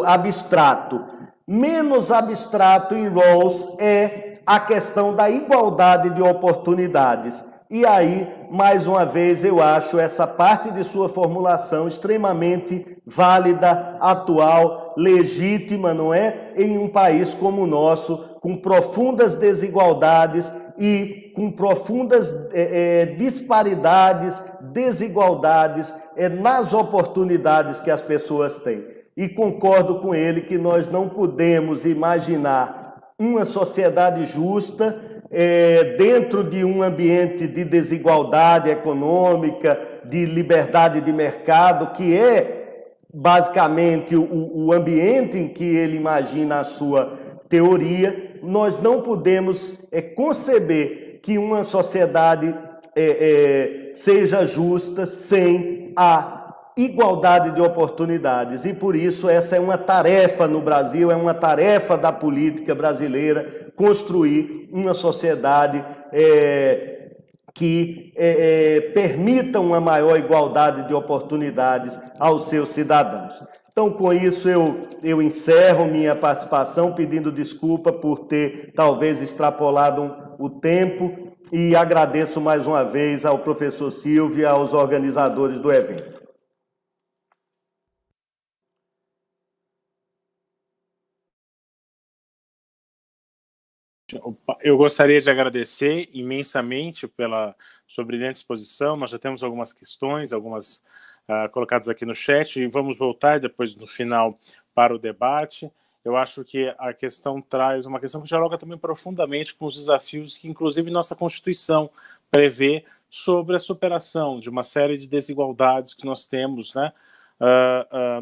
abstrato. Menos abstrato em Rawls é a questão da igualdade de oportunidades. E aí, mais uma vez, eu acho essa parte de sua formulação extremamente válida, atual, legítima, não é? Em um país como o nosso, com profundas desigualdades e com profundas disparidades, desigualdades nas oportunidades que as pessoas têm. E concordo com ele que nós não podemos imaginar uma sociedade justa dentro de um ambiente de desigualdade econômica, de liberdade de mercado, que é basicamente o ambiente em que ele imagina a sua teoria. Nós não podemos conceber que uma sociedade seja justa sem a igualdade de oportunidades, e por isso essa é uma tarefa no Brasil, é uma tarefa da política brasileira, construir uma sociedade que permita uma maior igualdade de oportunidades aos seus cidadãos. Então, com isso, eu encerro minha participação, pedindo desculpa por ter talvez extrapolado o tempo, e agradeço mais uma vez ao professor Silvio e aos organizadores do evento. Eu gostaria de agradecer imensamente pela sua brilhante exposição. Nós já temos algumas questões, algumas colocadas aqui no chat, e vamos voltar depois, no final, para o debate. Eu acho que a questão traz uma questão que dialoga também profundamente com os desafios que, inclusive, nossa Constituição prevê sobre a superação de uma série de desigualdades que nós temos, né,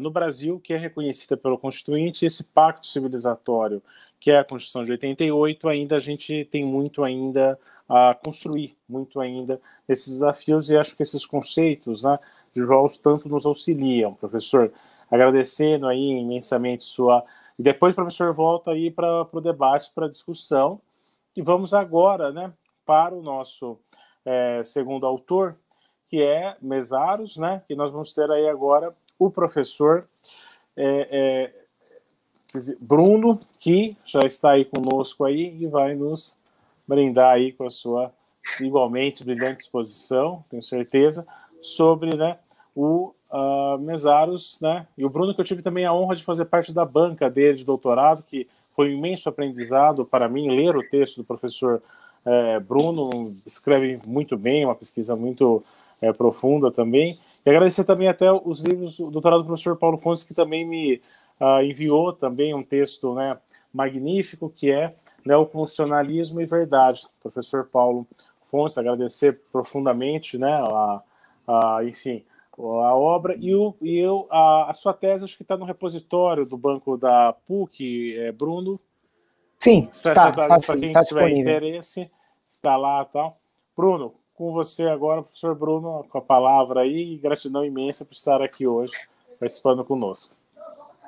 no Brasil, que é reconhecida pelo Constituinte, e esse pacto civilizatório, que é a Constituição de 88, ainda a gente tem muito ainda a construir, muito ainda esses desafios, e acho que esses conceitos, né, de Rawls tanto nos auxiliam, professor. Agradecendo aí imensamente sua... E depois o professor volta aí para o debate, para a discussão, e vamos agora, né, para o nosso segundo autor, que é Mésaros, né, que nós vamos ter aí agora o professor Bruno, que já está aí conosco aí e vai nos brindar aí com a sua igualmente brilhante exposição, tenho certeza, sobre, né, o Mésaros, né, e o Bruno, que eu tive também a honra de fazer parte da banca dele de doutorado, que foi um imenso aprendizado para mim ler o texto do professor Bruno, escreve muito bem, uma pesquisa muito profunda também, e agradecer também até os livros do doutorado do professor Paulo Fontes, que também me enviou também um texto, né, magnífico, que é Neoconstitucionalismo e Verdade, professor Paulo Fontes, agradecer profundamente, né, enfim, a obra, a sua tese acho que está no repositório do banco da PUC, Bruno. Sim, está para quem tiver disponível. interesse, está lá e tal. Bruno, com você agora, professor Bruno, com a palavra aí, e gratidão imensa por estar aqui hoje, participando conosco.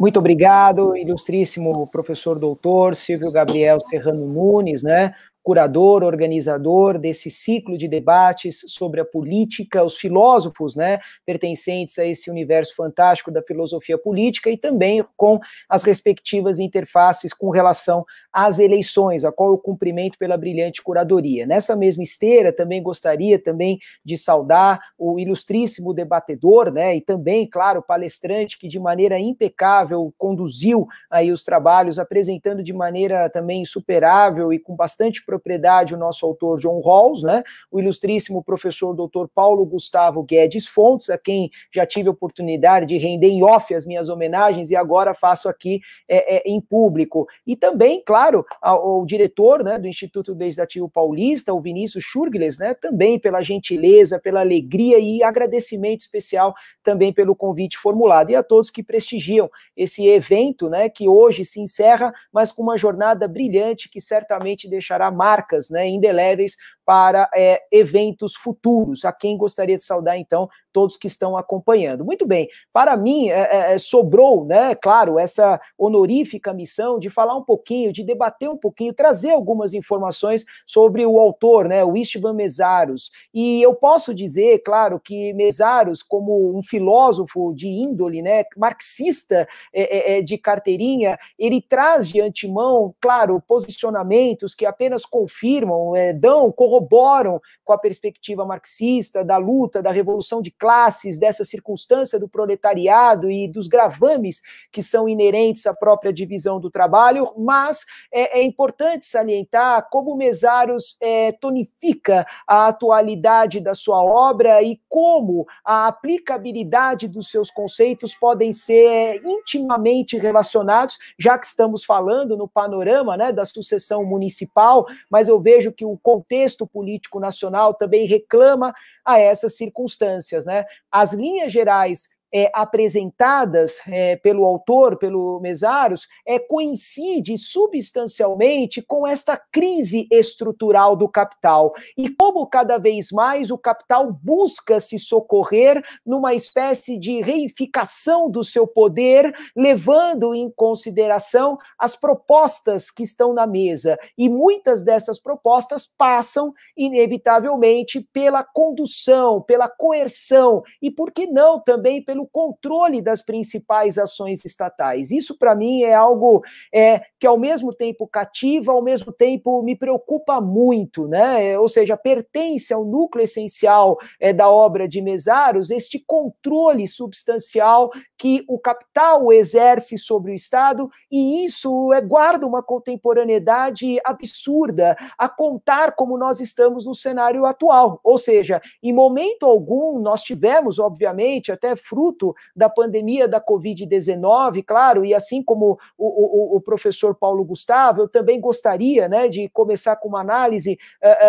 Muito obrigado, ilustríssimo professor doutor Silvio Gabriel Serrano Nunes, né? Curador, organizador desse ciclo de debates sobre a política, os filósofos, né, pertencentes a esse universo fantástico da filosofia política, e também com as respectivas interfaces com relação às eleições, a qual eu cumprimento pela brilhante curadoria. Nessa mesma esteira, também gostaria também de saudar o ilustríssimo debatedor, né, e também, claro, palestrante que de maneira impecável conduziu aí os trabalhos, apresentando de maneira também insuperável e com bastante propriedade o nosso autor John Rawls, né, o ilustríssimo professor Dr. Paulo Gustavo Guedes Fontes, a quem já tive a oportunidade de render em off as minhas homenagens e agora faço aqui em público. E também, claro, ao diretor, né, do Instituto Legislativo Paulista, o Vinícius Schurgles, né, também pela gentileza, pela alegria e agradecimento especial também pelo convite formulado, e a todos que prestigiam esse evento, né, que hoje se encerra, mas com uma jornada brilhante que certamente deixará marcas, né, indeléveis para eventos futuros, a quem gostaria de saudar, então, todos que estão acompanhando. Muito bem, para mim, sobrou, né, claro, essa honorífica missão de falar um pouquinho, de debater um pouquinho, trazer algumas informações sobre o autor, né, o Istvan Mésaros, e eu posso dizer, claro, que Mésaros, como um filósofo de índole, né, marxista de carteirinha, ele traz de antemão, claro, posicionamentos que apenas confirmam, corroboram com a perspectiva marxista, da luta, da revolução de classes, dessa circunstância do proletariado e dos gravames que são inerentes à própria divisão do trabalho, mas é importante salientar como Mésaros tonifica a atualidade da sua obra e como a aplicabilidade dos seus conceitos podem ser intimamente relacionados, já que estamos falando no panorama, né, da sucessão municipal, mas eu vejo que o contexto político nacional também reclama a essas circunstâncias, né? As linhas gerais apresentadas pelo autor, pelo Mésaros, coincide substancialmente com esta crise estrutural do capital, e como cada vez mais o capital busca se socorrer numa espécie de reificação do seu poder, levando em consideração as propostas que estão na mesa, e muitas dessas propostas passam, inevitavelmente, pela condução, pela coerção, e por que não também pelo controle das principais ações estatais. Isso, para mim, é algo que, ao mesmo tempo, cativa, ao mesmo tempo, me preocupa muito, né? Ou seja, pertence ao núcleo essencial da obra de Mésaros este controle substancial que o capital exerce sobre o Estado, e isso guarda uma contemporaneidade absurda a contar como nós estamos no cenário atual. Ou seja, em momento algum, nós tivemos, obviamente, até fruto fruto da pandemia da Covid-19, claro, e assim como o professor Paulo Gustavo, eu também gostaria, né, de começar com uma análise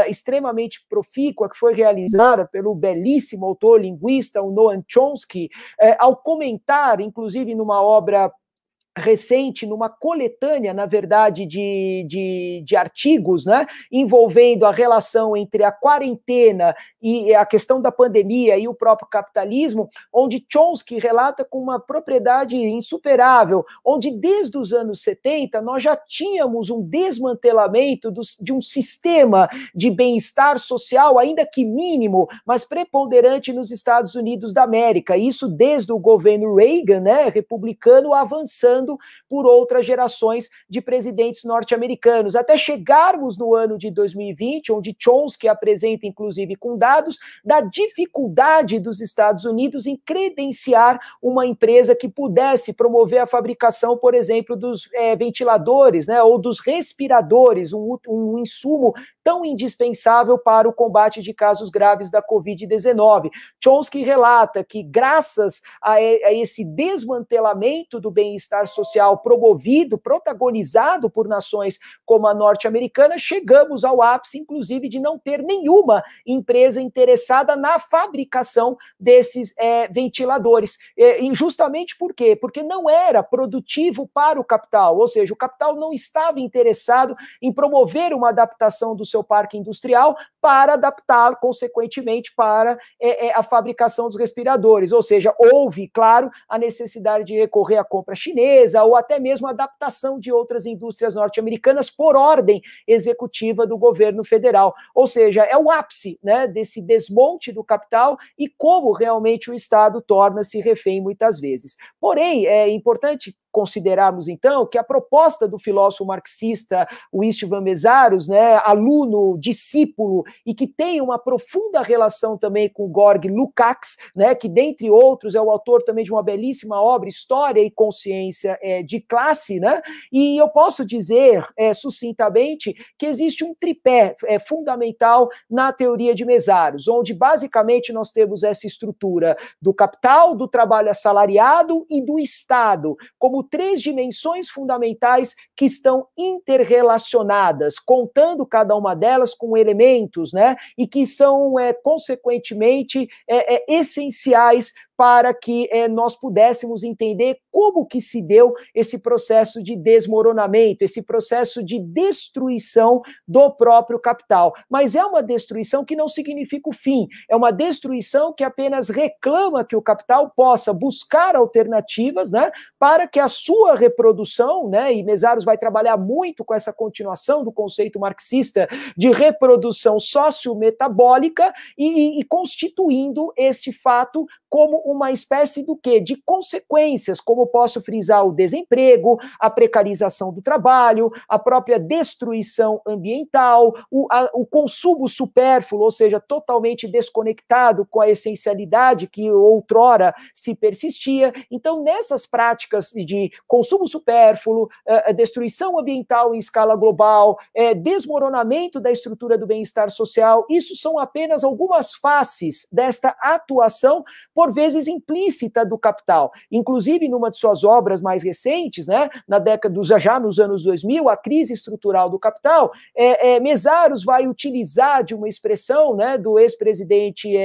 extremamente profícua que foi realizada pelo belíssimo autor linguista, o Noam Chomsky, ao comentar, inclusive numa obra recente, numa coletânea, na verdade, de artigos, né, envolvendo a relação entre a quarentena e a questão da pandemia e o próprio capitalismo, onde Chomsky relata com uma propriedade insuperável, onde desde os anos 70 nós já tínhamos um desmantelamento de um sistema de bem-estar social, ainda que mínimo, mas preponderante nos Estados Unidos da América, isso desde o governo Reagan, né, republicano, avançando por outras gerações de presidentes norte-americanos, até chegarmos no ano de 2020, onde Chomsky apresenta, inclusive com dados, da dificuldade dos Estados Unidos em credenciar uma empresa que pudesse promover a fabricação, por exemplo, dos ventiladores, né, ou dos respiradores, um insumo tão indispensável para o combate de casos graves da Covid-19. Chomsky relata que, graças a esse desmantelamento do bem-estar social promovido, protagonizado por nações como a norte-americana, chegamos ao ápice, inclusive, de não ter nenhuma empresa interessada na fabricação desses ventiladores. E justamente por quê? Porque não era produtivo para o capital, ou seja, o capital não estava interessado em promover uma adaptação do seu parque industrial para adaptar, consequentemente, para a fabricação dos respiradores. Ou seja, houve, claro, a necessidade de recorrer à compra chinesa, ou até mesmo a adaptação de outras indústrias norte-americanas por ordem executiva do governo federal. Ou seja, é o ápice, né, desse desmonte do capital e como realmente o Estado torna-se refém muitas vezes. Porém, é importante considerarmos, então, que a proposta do filósofo marxista Istvan Meszaros, né, aluno, discípulo, e que tem uma profunda relação também com Georg Lukács, né, que, dentre outros, é o autor também de uma belíssima obra, História e Consciência de Classe, né, e eu posso dizer, sucintamente, que existe um tripé fundamental na teoria de Meszaros, onde, basicamente, nós temos essa estrutura do capital, do trabalho assalariado e do Estado, como três dimensões fundamentais que estão interrelacionadas, contando cada uma delas com elementos, né, e que são, consequentemente, essenciais para que nós pudéssemos entender como que se deu esse processo de desmoronamento, esse processo de destruição do próprio capital. Mas é uma destruição que não significa o fim, é uma destruição que apenas reclama que o capital possa buscar alternativas, né, para que a sua reprodução, né, e Meszaros vai trabalhar muito com essa continuação do conceito marxista de reprodução sociometabólica e constituindo este fato como uma espécie do quê? De consequências, como posso frisar o desemprego, a precarização do trabalho, a própria destruição ambiental, o consumo supérfluo, ou seja, totalmente desconectado com a essencialidade que outrora se persistia. Então, nessas práticas de consumo supérfluo, destruição ambiental em escala global, desmoronamento da estrutura do bem-estar social, isso são apenas algumas faces desta atuação, por vezes implícita, do capital. Inclusive, numa de suas obras mais recentes, né, na década, já nos anos 2000, A Crise Estrutural do Capital, Meszaros vai utilizar de uma expressão, né, do ex-presidente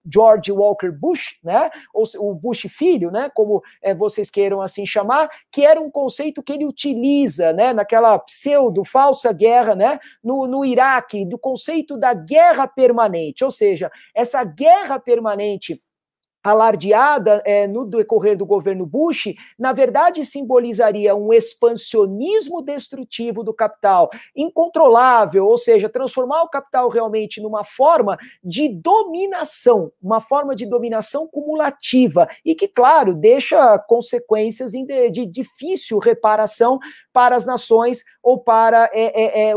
George Walker Bush, né, ou o Bush filho, né, como vocês queiram assim chamar, que era um conceito que ele utiliza, né, naquela pseudo-falsa guerra, né, no Iraque, do conceito da guerra permanente, ou seja, essa guerra permanente alardeada no decorrer do governo Bush, na verdade simbolizaria um expansionismo destrutivo do capital, incontrolável, ou seja, transformar o capital realmente numa forma de dominação, uma forma de dominação cumulativa, e que, claro, deixa consequências de difícil reparação para as nações ou para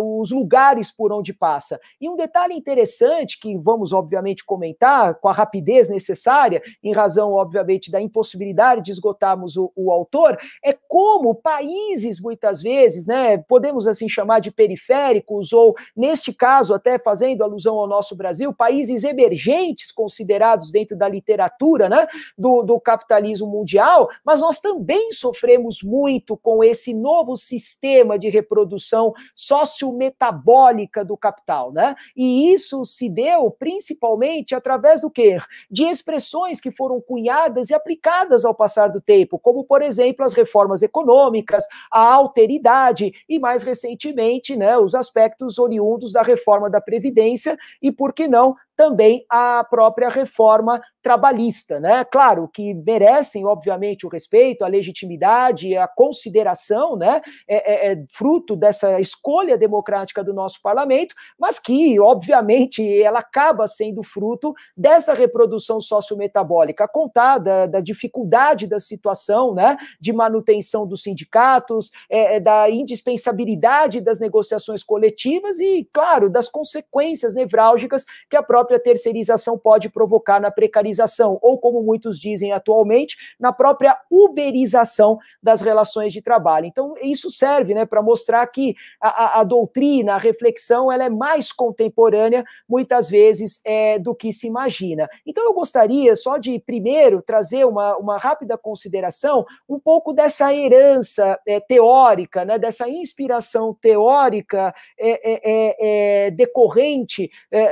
os lugares por onde passa. E um detalhe interessante, que vamos, obviamente, comentar com a rapidez necessária, em razão, obviamente, da impossibilidade de esgotarmos o autor, é como países, muitas vezes, né, podemos assim chamar de periféricos, ou, neste caso, até fazendo alusão ao nosso Brasil, países emergentes considerados dentro da literatura, né, do capitalismo mundial, mas nós também sofremos muito com esse novo sistema de reprodução sociometabólica do capital, né? E isso se deu principalmente através do quê? De expressões que foram cunhadas e aplicadas ao passar do tempo, como, por exemplo, as reformas econômicas, a alteridade e, mais recentemente, né, os aspectos oriundos da reforma da Previdência e, por que não, também a própria reforma trabalhista, né? Claro que merecem, obviamente, o respeito, a legitimidade, a consideração, né? Fruto dessa escolha democrática do nosso parlamento, mas que, obviamente, ela acaba sendo fruto dessa reprodução sociometabólica, contada da dificuldade da situação, né? De manutenção dos sindicatos, da indispensabilidade das negociações coletivas e, claro, das consequências nevrálgicas que a própria terceirização pode provocar na precarização, ou, como muitos dizem atualmente, na própria uberização das relações de trabalho. Então, isso serve, né, para mostrar que a doutrina, a reflexão, ela é mais contemporânea, muitas vezes, do que se imagina. Então, eu gostaria só de, primeiro, trazer uma rápida consideração, um pouco dessa herança teórica, né, dessa inspiração teórica decorrente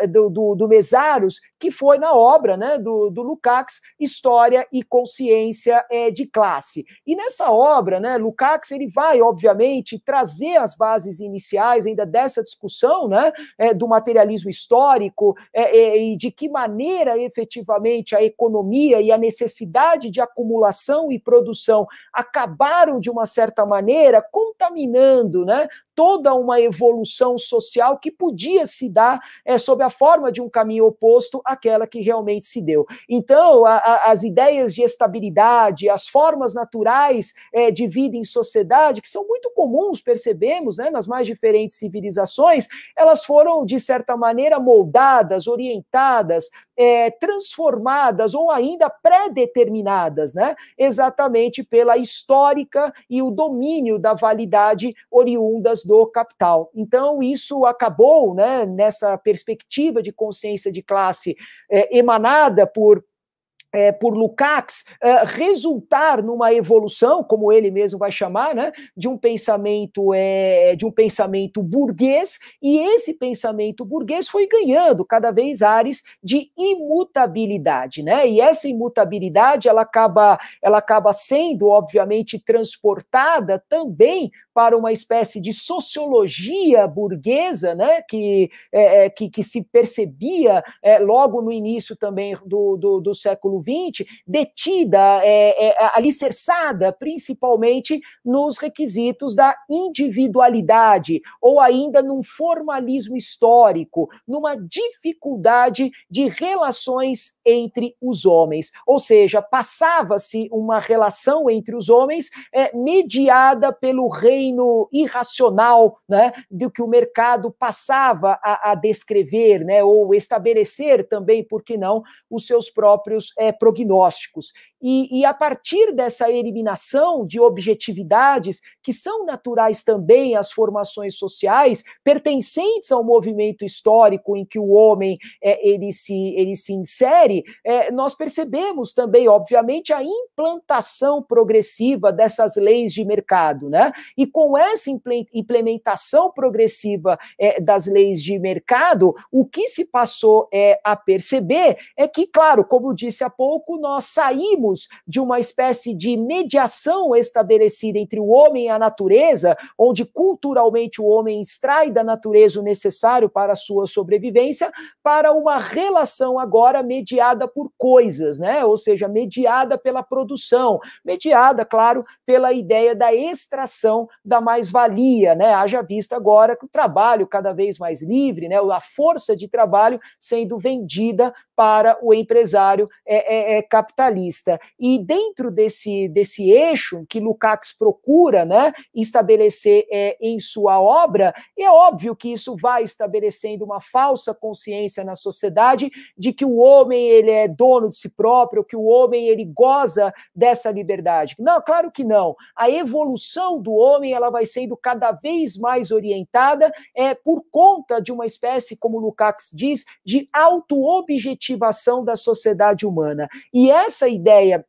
do Mesaros, que foi na obra, né, do Lukács, História e Consciência de Classe. E nessa obra, né, Lukács, ele vai, obviamente, trazer as bases iniciais ainda dessa discussão, né, do materialismo histórico e de que maneira, efetivamente, a economia e a necessidade de acumulação e produção acabaram, de uma certa maneira, contaminando, né, toda uma evolução social que podia se dar sob a forma de um caminho oposto àquela que realmente se deu. Então, as ideias de estabilidade, as formas naturais de vida em sociedade, que são muito comuns, percebemos, né, nas mais diferentes civilizações, elas foram, de certa maneira, moldadas, orientadas, transformadas ou ainda pré-determinadas, né, exatamente pela histórica e o domínio da validade oriundas do capital. Então, isso acabou, né, nessa perspectiva de consciência de classe emanada por Lukács, resultar numa evolução, como ele mesmo vai chamar, né, de um pensamento burguês, e esse pensamento burguês foi ganhando cada vez ares de imutabilidade, né? E essa imutabilidade ela acaba sendo, obviamente, transportada também para uma espécie de sociologia burguesa, né, que se percebia logo no início também do século XX, detida, alicerçada principalmente nos requisitos da individualidade, ou ainda num formalismo histórico, numa dificuldade de relações entre os homens. Ou seja, passava-se uma relação entre os homens mediada pelo reino irracional, né, do que o mercado passava a descrever, né, ou estabelecer também, por que não, os seus próprios prognósticos. E a partir dessa eliminação de objetividades que são naturais também às formações sociais, pertencentes ao movimento histórico em que o homem ele se insere, nós percebemos também, obviamente, a implantação progressiva dessas leis de mercado, né? E com essa implementação progressiva das leis de mercado, o que se passou a perceber é que, claro, como disse há pouco, nós saímos de uma espécie de mediação estabelecida entre o homem e a natureza, onde culturalmente o homem extrai da natureza o necessário para a sua sobrevivência, para uma relação agora mediada por coisas, né? Ou seja, mediada pela produção, mediada, claro, pela ideia da extração da mais-valia, né? Haja vista agora que o trabalho cada vez mais livre, né? A força de trabalho sendo vendida para o empresário capitalista. e dentro desse eixo que Lukács procura, né, estabelecer em sua obra, é óbvio que isso vai estabelecendo uma falsa consciência na sociedade de que o homem ele é dono de si próprio, que o homem ele goza dessa liberdade. Não, claro que não. A evolução do homem ela vai sendo cada vez mais orientada por conta de uma espécie, como Lukács diz, de autoobjetivação da sociedade humana. E essa ideia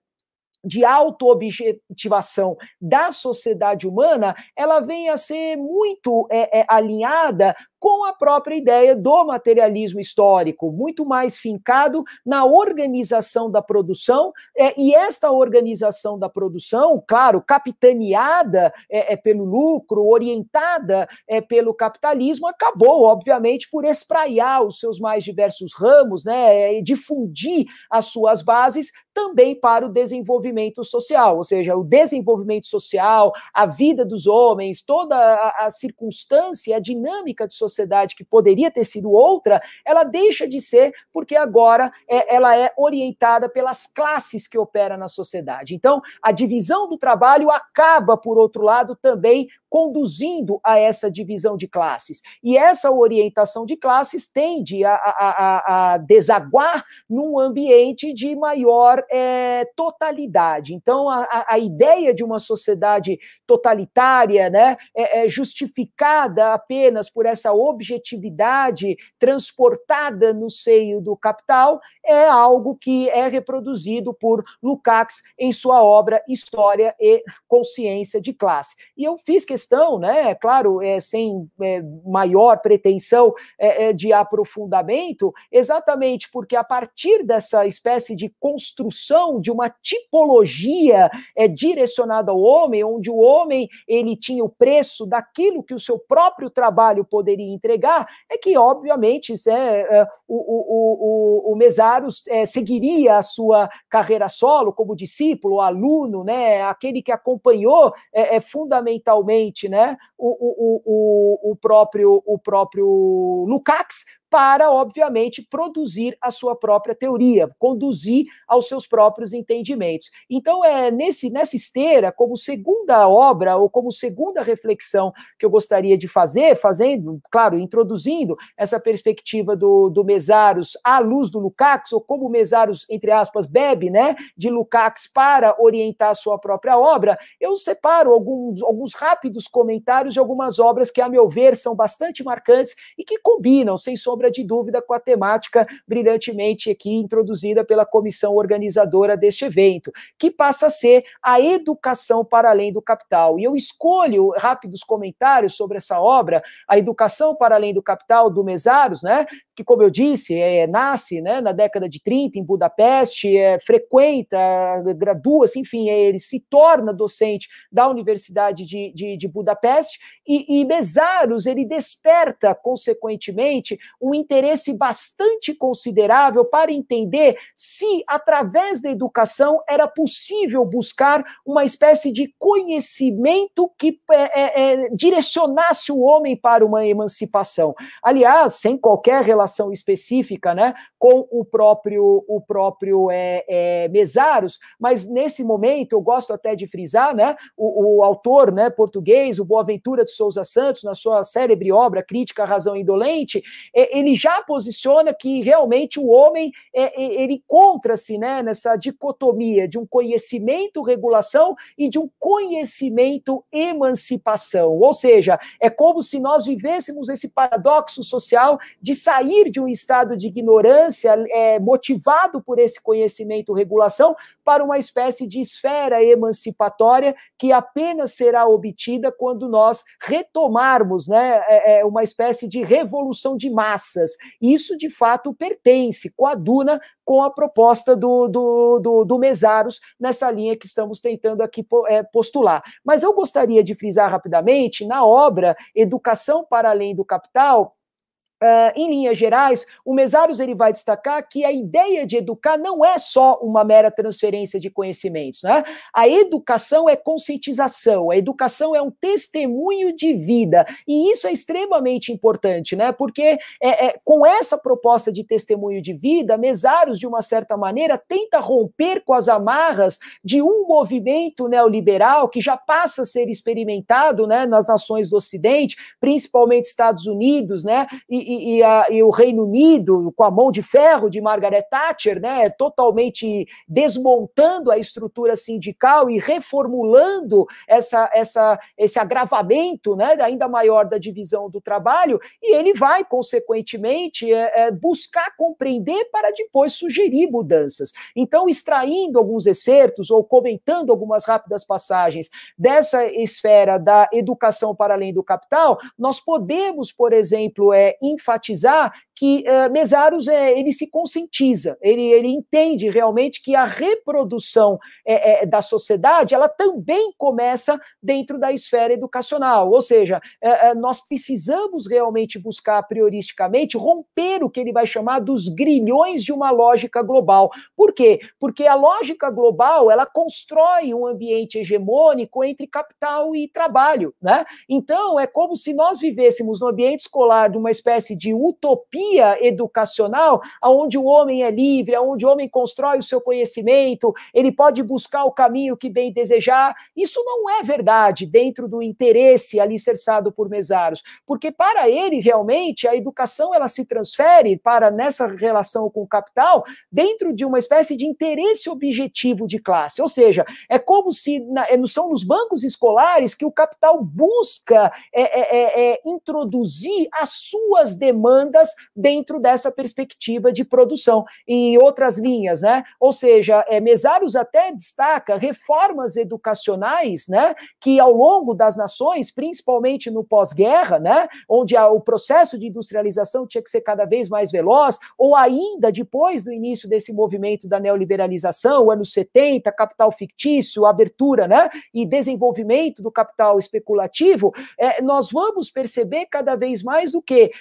de autoobjetivação da sociedade humana, ela vem a ser muito alinhada com a própria ideia do materialismo histórico, muito mais fincado na organização da produção, e esta organização da produção, claro, capitaneada pelo lucro, orientada pelo capitalismo, acabou, obviamente, por espraiar os seus mais diversos ramos, né, difundir as suas bases também para o desenvolvimento social, ou seja, o desenvolvimento social, a vida dos homens, toda a circunstância, a dinâmica de sociedade que poderia ter sido outra, ela deixa de ser porque agora ela é orientada pelas classes que operam na sociedade. Então, a divisão do trabalho acaba, por outro lado, também conduzindo a essa divisão de classes. E essa orientação de classes tende a desaguar num ambiente de maior totalidade. Então, a ideia de uma sociedade totalitária, né, justificada apenas por essa objetividade transportada no seio do capital, é algo que é reproduzido por Lukács em sua obra História e Consciência de Classe. E eu fiz questão, né, claro, sem maior pretensão de aprofundamento, exatamente porque a partir dessa espécie de construção de uma tipologia direcionada ao homem, onde o homem ele tinha o preço daquilo que o seu próprio trabalho poderia entregar, é que, obviamente, o Mésaros seguiria a sua carreira solo como discípulo, aluno, né, aquele que acompanhou fundamentalmente, né, o próprio Lukács, para, obviamente, produzir a sua própria teoria, conduzir aos seus próprios entendimentos. Então, nessa esteira, como segunda obra, ou como segunda reflexão que eu gostaria de fazer, claro, introduzindo essa perspectiva do Mésaros à luz do Lukács, ou como o Mésaros, entre aspas, bebe, né, de Lukács para orientar a sua própria obra, eu separo alguns rápidos comentários de algumas obras que, a meu ver, são bastante marcantes e que combinam, sem sombra de dúvida, com a temática brilhantemente aqui introduzida pela comissão organizadora deste evento, que passa a ser a educação para além do capital. E eu escolho rápidos comentários sobre essa obra, A Educação para Além do Capital, do Mésaros, né, que, como eu disse, nasce, né, na década de 30 em Budapeste, frequenta, gradua-se, enfim, ele se torna docente da Universidade de Budapeste, e Mésaros, ele desperta, consequentemente, um interesse bastante considerável para entender se, através da educação, era possível buscar uma espécie de conhecimento que direcionasse o homem para uma emancipação. Aliás, sem qualquer relação específica, né, com o próprio Mésaros, mas nesse momento eu gosto até de frisar, né, o autor, né, português, o Boaventura de Sousa Santos, na sua célebre obra Crítica à Razão Indolente, ele já posiciona que realmente o homem ele encontra-se, né, nessa dicotomia de um conhecimento regulação e de um conhecimento emancipação, ou seja, é como se nós vivêssemos esse paradoxo social de sair de um estado de ignorância motivado por esse conhecimento regulação para uma espécie de esfera emancipatória que apenas será obtida quando nós retomarmos, né, uma espécie de revolução de massas. Isso, de fato, pertence, coaduna com a proposta do Mésaros nessa linha que estamos tentando aqui postular. Mas eu gostaria de frisar rapidamente, na obra Educação para Além do Capital, em linhas gerais, o Mesaros ele vai destacar que a ideia de educar não é só uma mera transferência de conhecimentos, né? A educação é conscientização, a educação é um testemunho de vida, e isso é extremamente importante, né? Porque com essa proposta de testemunho de vida, Mesaros, de uma certa maneira, tenta romper com as amarras de um movimento neoliberal que já passa a ser experimentado, né, nas nações do Ocidente, principalmente Estados Unidos, né? E o Reino Unido, com a mão de ferro de Margaret Thatcher, né, totalmente desmontando a estrutura sindical e reformulando esse agravamento, né, ainda maior da divisão do trabalho, e ele vai, consequentemente, buscar compreender para depois sugerir mudanças. Então, extraindo alguns excertos ou comentando algumas rápidas passagens dessa esfera da educação para além do capital, nós podemos, por exemplo, enfatizar que Mesaros ele se conscientiza, ele entende realmente que a reprodução da sociedade, ela também começa dentro da esfera educacional, ou seja, nós precisamos realmente buscar prioristicamente romper o que ele vai chamar dos grilhões de uma lógica global. Por quê? Porque a lógica global, ela constrói um ambiente hegemônico entre capital e trabalho, né? Então, é como se nós vivêssemos no ambiente escolar de uma espécie de utopia educacional, onde o homem é livre, onde o homem constrói o seu conhecimento, ele pode buscar o caminho que bem desejar. Isso não é verdade dentro do interesse alicerçado por Mesaros, porque para ele, realmente, a educação ela se transfere para, nessa relação com o capital, dentro de uma espécie de interesse objetivo de classe, ou seja, é como se são nos bancos escolares que o capital busca introduzir as suas demandas dentro dessa perspectiva de produção, em outras linhas, né? Ou seja, Mesaros até destaca reformas educacionais, né, que ao longo das nações, principalmente no pós-guerra, né, onde o processo de industrialização tinha que ser cada vez mais veloz, ou ainda depois do início desse movimento da neoliberalização, anos 70, capital fictício, abertura, né, e desenvolvimento do capital especulativo, nós vamos perceber cada vez mais o que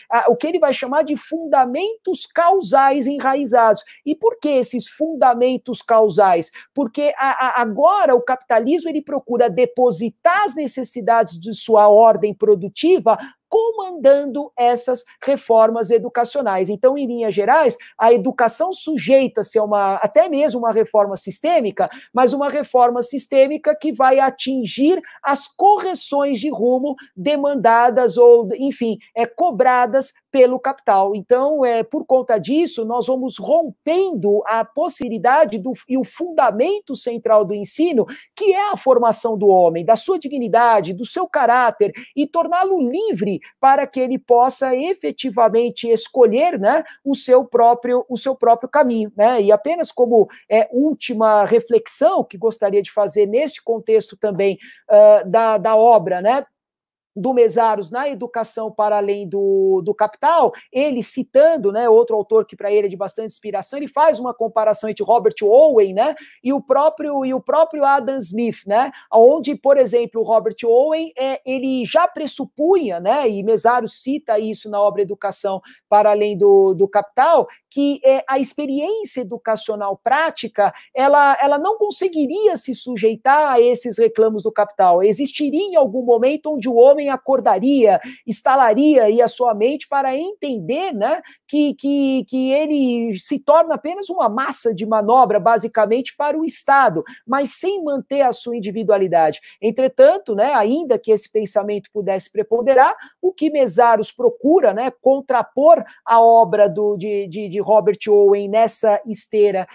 ele vai chamar de fundamentos causais enraizados. E por que esses fundamentos causais? Porque agora o capitalismo ele procura depositar as necessidades de sua ordem produtiva comandando essas reformas educacionais. Então, em linhas gerais, a educação sujeita-se a até mesmo uma reforma sistêmica, mas uma reforma sistêmica que vai atingir as correções de rumo demandadas ou, enfim, cobradas pelo capital. Então, por conta disso, nós vamos rompendo a possibilidade e o fundamento central do ensino, que é a formação do homem, da sua dignidade, do seu caráter, e torná-lo livre para que ele possa efetivamente escolher, né, o seu próprio caminho, né? E apenas como última reflexão que gostaria de fazer neste contexto também da obra, né, do Mesaros na educação para além do capital, ele citando, né, outro autor que para ele é de bastante inspiração, ele faz uma comparação entre Robert Owen, né, e o próprio Adam Smith, né, onde, por exemplo, o Robert Owen ele já pressupunha, né, e Mesaros cita isso na obra Educação para além do capital, que a experiência educacional prática, ela não conseguiria se sujeitar a esses reclamos do capital. Existiria em algum momento onde o homem acordaria, instalaria aí a sua mente para entender, né, que ele se torna apenas uma massa de manobra, basicamente, para o Estado, mas sem manter a sua individualidade. Entretanto, né, ainda que esse pensamento pudesse preponderar, o que Mesaros procura, né, contrapor a obra de Robert Owen nessa esteira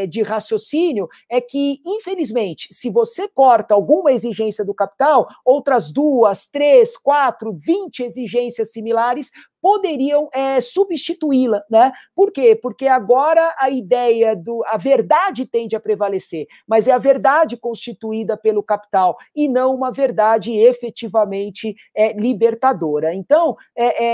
de raciocínio, é que, infelizmente, se você corta alguma exigência do capital, outras 2, 3, 4, 20 exigências similares poderiam substituí-la, né? Por quê? Porque agora a ideia a verdade tende a prevalecer, mas é a verdade constituída pelo capital e não uma verdade efetivamente libertadora. Então,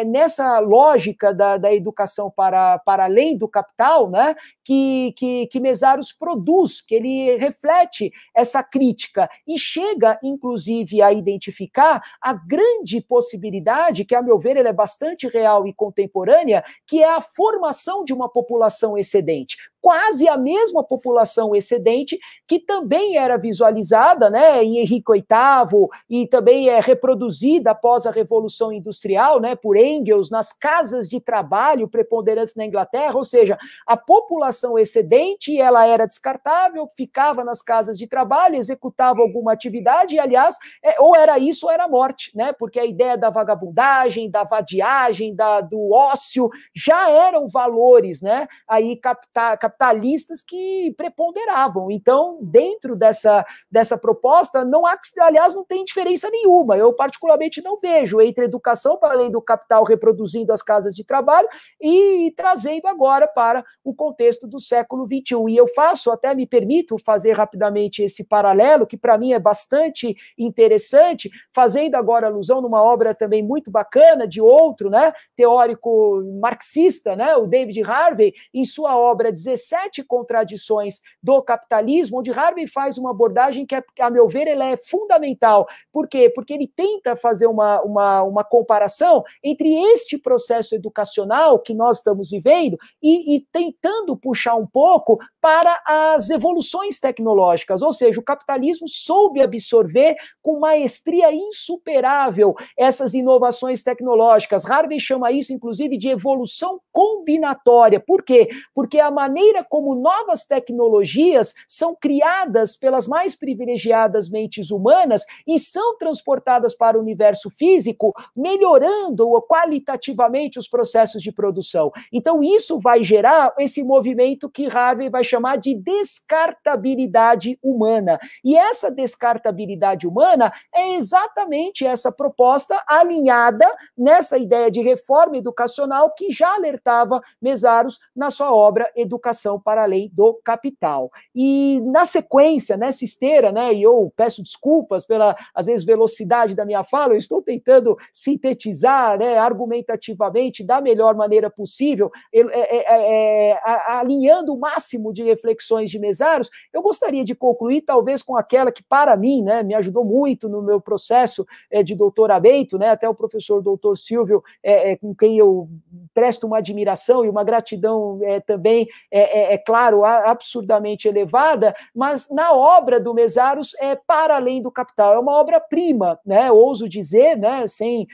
nessa lógica da educação para além do capital, né, que Mesaros produz, que ele reflete essa crítica e chega, inclusive, a identificar a grande possibilidade, que, a meu ver, ele é bastante real e contemporânea, que é a formação de uma população excedente. Quase a mesma população excedente que também era visualizada, né, em Henrique VIII e também é reproduzida após a Revolução Industrial, né, por Engels, nas casas de trabalho preponderantes na Inglaterra, ou seja, a população excedente, ela era descartável, ficava nas casas de trabalho, executava alguma atividade, e, aliás, ou era isso ou era morte, né, porque a ideia da vagabundagem, da vadiagem, do ócio, já eram valores, né, aí capitalistas que preponderavam. Então, dentro dessa proposta, não há, aliás, não tem diferença nenhuma. Eu, particularmente, não vejo entre educação, para além do capital reproduzindo as casas de trabalho, e trazendo agora para o contexto do século XXI. E eu até me permito fazer rapidamente esse paralelo, que para mim é bastante interessante, fazendo agora alusão numa obra também muito bacana de outro, né, teórico marxista, né, o David Harvey, em sua obra 17 Contradições do Capitalismo, onde Harvey faz uma abordagem que, a meu ver, ela é fundamental. Por quê? Porque ele tenta fazer uma comparação entre este processo educacional que nós estamos vivendo e tentando puxar um pouco para as evoluções tecnológicas, ou seja, o capitalismo soube absorver com maestria insuperável essas inovações tecnológicas. Harvey chama isso, inclusive, de evolução combinatória. Por quê? Porque a maneira como novas tecnologias são criadas pelas mais privilegiadas mentes humanas e são transportadas para o universo físico, melhorando qualitativamente os processos de produção. Então, isso vai gerar esse movimento que Harvey vai chamar de descartabilidade humana. E essa descartabilidade humana é exatamente essa proposta alinhada nessa ideia de reforma educacional que já alertava Mesaros na sua obra Educação para Além do Capital. E na sequência, nessa esteira, né, e eu peço desculpas pela, às vezes, velocidade da minha fala, eu estou tentando sintetizar, né, argumentativamente, da melhor maneira possível, alinhando o máximo de reflexões de Mesaros. Eu gostaria de concluir, talvez, com aquela que, para mim, né, me ajudou muito no meu processo de doutoramento, né, até o professor doutor Silvio, com quem eu presto uma admiração e uma gratidão também, claro, absurdamente elevada, mas na obra do Mesaros é Para Além do Capital, é uma obra-prima, né, ouso dizer, né, sem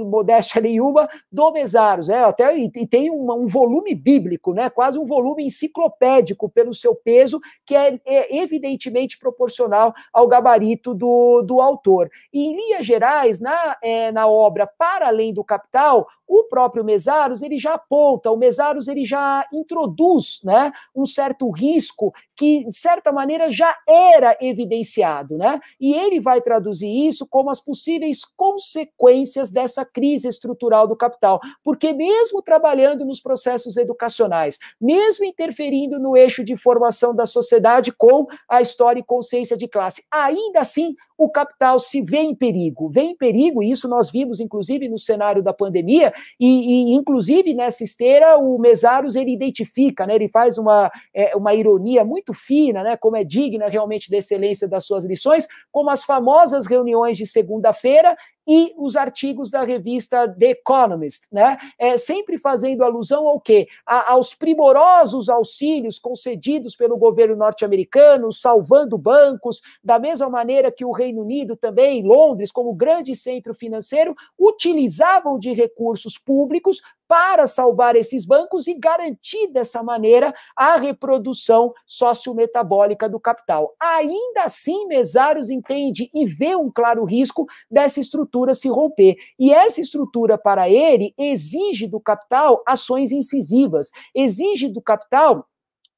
modéstia nenhuma, do Mesaros, até, e tem um volume bíblico, né, quase um volume enciclopédico pelo seu peso, que é evidentemente proporcional ao gabarito do autor. E, em linhas gerais, na obra Para Além do Capital, o próprio Mesaros, ele já aponta, o Mesaros, ele já introduz, né, um certo risco que, de certa maneira, já era evidenciado, né? E ele vai traduzir isso como as possíveis consequências dessa crise estrutural do capital, porque mesmo trabalhando nos processos educacionais, mesmo interferindo no eixo de formação da sociedade com a história e consciência de classe, ainda assim, o capital se vê em perigo, e isso nós vimos, inclusive, no cenário da pandemia, e inclusive, nessa esteira, o Mesaros, ele identifica, né, ele faz uma ironia muito fina, né, como é digna realmente da excelência das suas lições, como as famosas reuniões de segunda-feira e os artigos da revista The Economist, né, sempre fazendo alusão ao quê? Aos primorosos auxílios concedidos pelo governo norte-americano, salvando bancos, da mesma maneira que o Reino Unido também, Londres, como grande centro financeiro, utilizavam de recursos públicos para salvar esses bancos e garantir dessa maneira a reprodução sociometabólica do capital. Ainda assim, Mesaros entende e vê um claro risco dessa estrutura se romper. E essa estrutura, para ele, exige do capital ações incisivas, exige do capital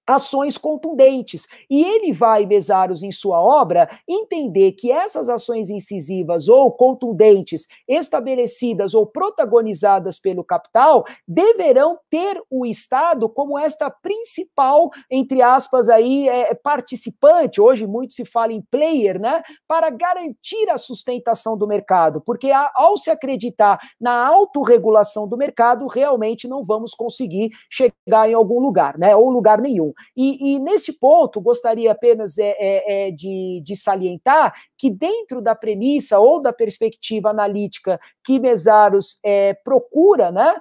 ações contundentes. E ele vai, Mesaros, em sua obra, entender que essas ações incisivas ou contundentes, estabelecidas ou protagonizadas pelo capital, deverão ter o Estado como esta principal, entre aspas, aí, participante, hoje muito se fala em player, né, para garantir a sustentação do mercado, porque ao se acreditar na autorregulação do mercado, realmente não vamos conseguir chegar em algum lugar, né, ou lugar nenhum. E neste ponto, gostaria apenas de salientar que dentro da premissa ou da perspectiva analítica que Mesaros procura, né,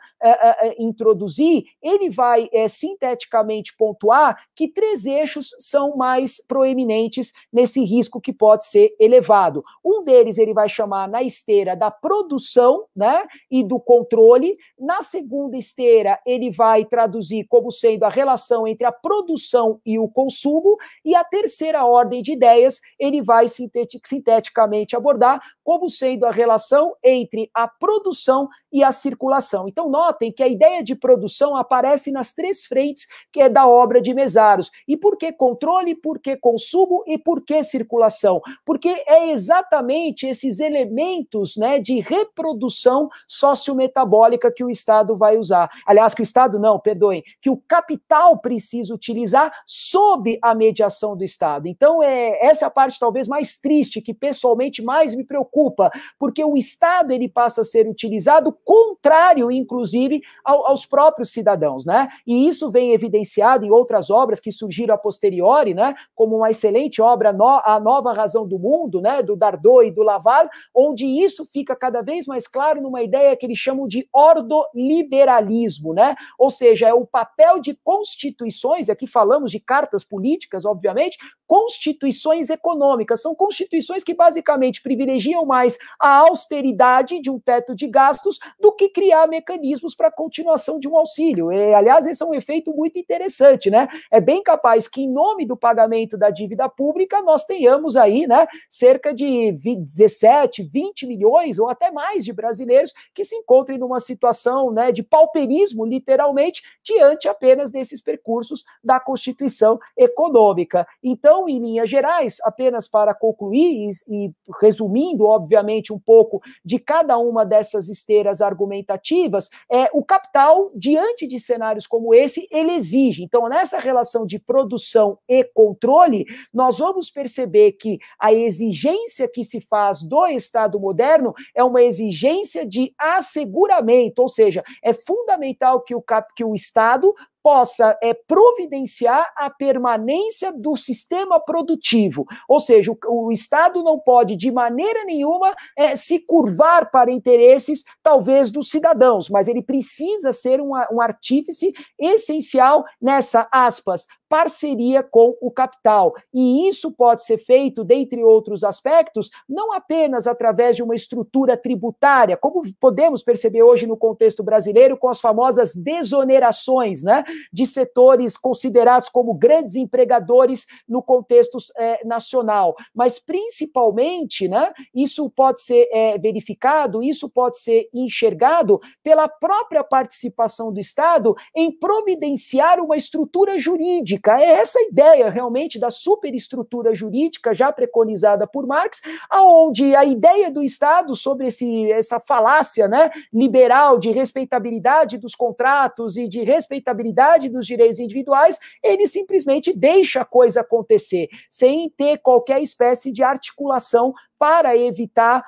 introduzir, ele vai sinteticamente pontuar que 3 eixos são mais proeminentes nesse risco que pode ser elevado. Um deles ele vai chamar na esteira da produção, né, e do controle. Na segunda esteira, ele vai traduzir como sendo a relação entre a produção e o consumo, e a terceira ordem de ideias, ele vai sinteticamente abordar como sendo a relação entre a produção e a circulação. Então, notem que a ideia de produção aparece nas 3 frentes que é da obra de Mesaros. E por que controle, por que consumo e por que circulação? Porque é exatamente esses elementos, né, de reprodução sociometabólica que o Estado vai usar. Aliás, que o Estado não, perdoem, que o capital precisa utilizar sob a mediação do Estado. Então, essa é a parte talvez mais triste, que pessoalmente mais me preocupa, porque o Estado ele passa a ser utilizado contrário, inclusive, aos próprios cidadãos, né? E isso vem evidenciado em outras obras que surgiram a posteriori, né? Como uma excelente obra, A Nova Razão do Mundo, né? Do Dardot e do Laval, onde isso fica cada vez mais claro numa ideia que eles chamam de ordoliberalismo, né? Ou seja, é o papel de constituições, aqui falamos de cartas políticas, obviamente, constituições econômicas, são constituições que basicamente privilegiam mais a austeridade de um teto de gastos do que criar mecanismos para a continuação de um auxílio. Aliás, esse é um efeito muito interessante, né? É bem capaz que, em nome do pagamento da dívida pública, nós tenhamos aí, né, cerca de 17, 20 milhões ou até mais de brasileiros que se encontrem numa situação, né, de pauperismo, literalmente, diante apenas desses percursos da Constituição econômica. Então, em linhas gerais, apenas para concluir e resumindo, obviamente, um pouco de cada uma dessas esteiras argumentativas, o capital, diante de cenários como esse, ele exige. Então, nessa relação de produção e controle, nós vamos perceber que a exigência que se faz do Estado moderno é uma exigência de asseguramento, ou seja, é fundamental que o Estado possa providenciar a permanência do sistema produtivo. Ou seja, o Estado não pode, de maneira nenhuma, se curvar para interesses, talvez, dos cidadãos, mas ele precisa ser um artífice essencial nessa, aspas, parceria com o capital. E isso pode ser feito, dentre outros aspectos, não apenas através de uma estrutura tributária, como podemos perceber hoje no contexto brasileiro, com as famosas desonerações, né, de setores considerados como grandes empregadores no contexto nacional, mas principalmente, né, isso pode ser verificado, isso pode ser enxergado pela própria participação do Estado em providenciar uma estrutura jurídica. É essa a ideia, realmente, da superestrutura jurídica já preconizada por Marx, aonde a ideia do Estado sobre essa falácia, né, liberal de respeitabilidade dos contratos e de respeitabilidade dos direitos individuais, ele simplesmente deixa a coisa acontecer, sem ter qualquer espécie de articulação para evitar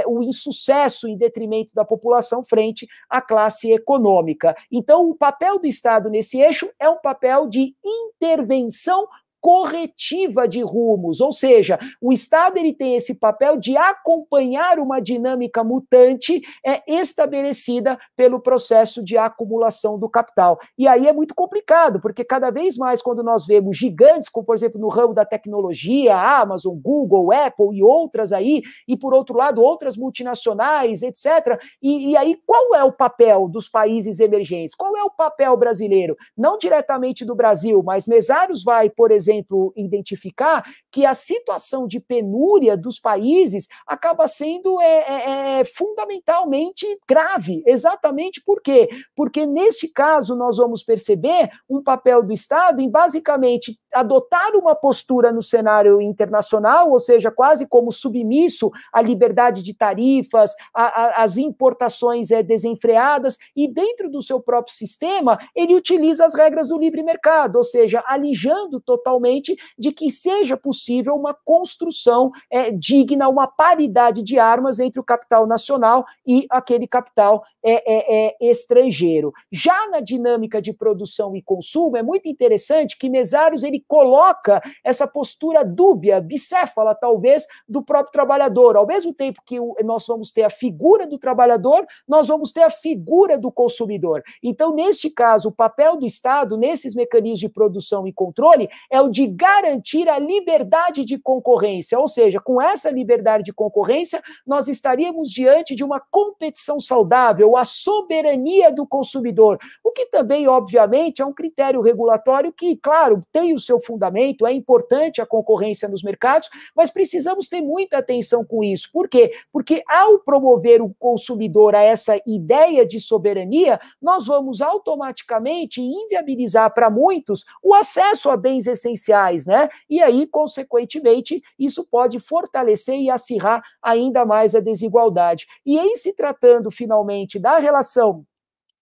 o insucesso em detrimento da população frente à classe econômica. Então, o papel do Estado nesse eixo é um papel de intervenção corretiva de rumos, ou seja, o Estado ele tem esse papel de acompanhar uma dinâmica mutante estabelecida pelo processo de acumulação do capital. E aí é muito complicado, porque cada vez mais quando nós vemos gigantes, como por exemplo no ramo da tecnologia, Amazon, Google, Apple e outras aí, e por outro lado outras multinacionais, etc., e aí qual é o papel dos países emergentes? Qual é o papel brasileiro? Não diretamente do Brasil, mas Mesaros vai, por exemplo, identificar que a situação de penúria dos países acaba sendo fundamentalmente grave. Exatamente por quê? Porque neste caso nós vamos perceber um papel do Estado em basicamente adotar uma postura no cenário internacional, ou seja, quase como submisso à liberdade de tarifas, às importações desenfreadas, e dentro do seu próprio sistema, ele utiliza as regras do livre mercado, ou seja, alijando totalmente de que seja possível uma construção digna, uma paridade de armas entre o capital nacional e aquele capital estrangeiro. Já na dinâmica de produção e consumo, é muito interessante que Mesaros ele coloca essa postura dúbia, bicéfala talvez, do próprio trabalhador. Ao mesmo tempo que nós vamos ter a figura do trabalhador, nós vamos ter a figura do consumidor. Então, neste caso, o papel do Estado, nesses mecanismos de produção e controle, é o de garantir a liberdade de concorrência, ou seja, com essa liberdade de concorrência, nós estaríamos diante de uma competição saudável, a soberania do consumidor, o que também, obviamente, é um critério regulatório que, claro, tem o seu fundamento, é importante a concorrência nos mercados, mas precisamos ter muita atenção com isso. Por quê? Porque ao promover o consumidor a essa ideia de soberania, nós vamos automaticamente inviabilizar para muitos o acesso a bens essenciais, né? E aí, consequentemente, isso pode fortalecer e acirrar ainda mais a desigualdade. E em se tratando, finalmente, da relação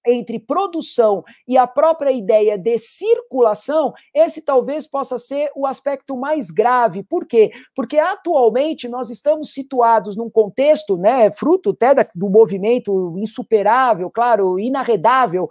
entre produção e a própria ideia de circulação, esse talvez possa ser o aspecto mais grave. Por quê? Porque atualmente nós estamos situados num contexto, né, fruto até do movimento insuperável, claro, inarredável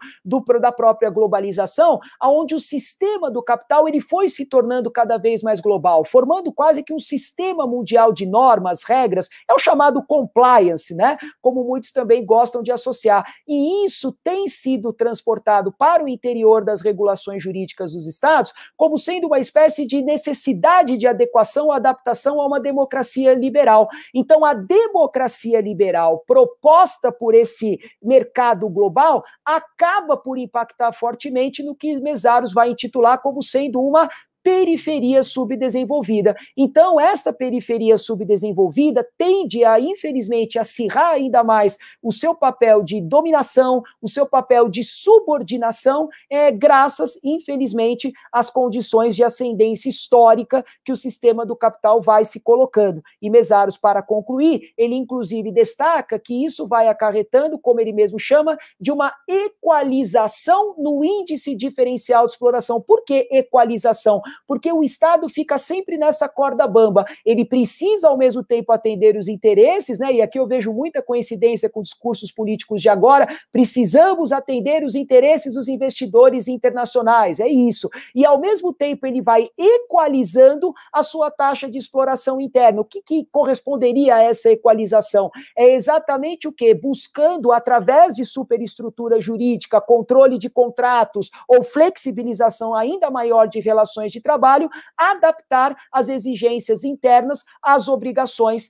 da própria globalização, onde o sistema do capital ele foi se tornando cada vez mais global, formando quase que um sistema mundial de normas, regras, é o chamado compliance, né, como muitos também gostam de associar. E isso tem sido transportado para o interior das regulações jurídicas dos estados como sendo uma espécie de necessidade de adequação ou adaptação a uma democracia liberal. Então, a democracia liberal proposta por esse mercado global acaba por impactar fortemente no que Mesaros vai intitular como sendo uma periferia subdesenvolvida. Então, essa periferia subdesenvolvida tende a, infelizmente, acirrar ainda mais o seu papel de dominação, o seu papel de subordinação, graças, infelizmente, às condições de ascendência histórica que o sistema do capital vai se colocando. E Mesaros, para concluir, ele inclusive destaca que isso vai acarretando, como ele mesmo chama, de uma equalização no índice diferencial de exploração. Por que equalização? Porque o Estado fica sempre nessa corda bamba. Ele precisa, ao mesmo tempo, atender os interesses, né? E aqui eu vejo muita coincidência com discursos políticos de agora, precisamos atender os interesses dos investidores internacionais, é isso. E, ao mesmo tempo, ele vai equalizando a sua taxa de exploração interna. O que corresponderia a essa equalização? É exatamente o quê? Buscando, através de superestrutura jurídica, controle de contratos ou flexibilização ainda maior de relações de trabalho, adaptar as exigências internas às obrigações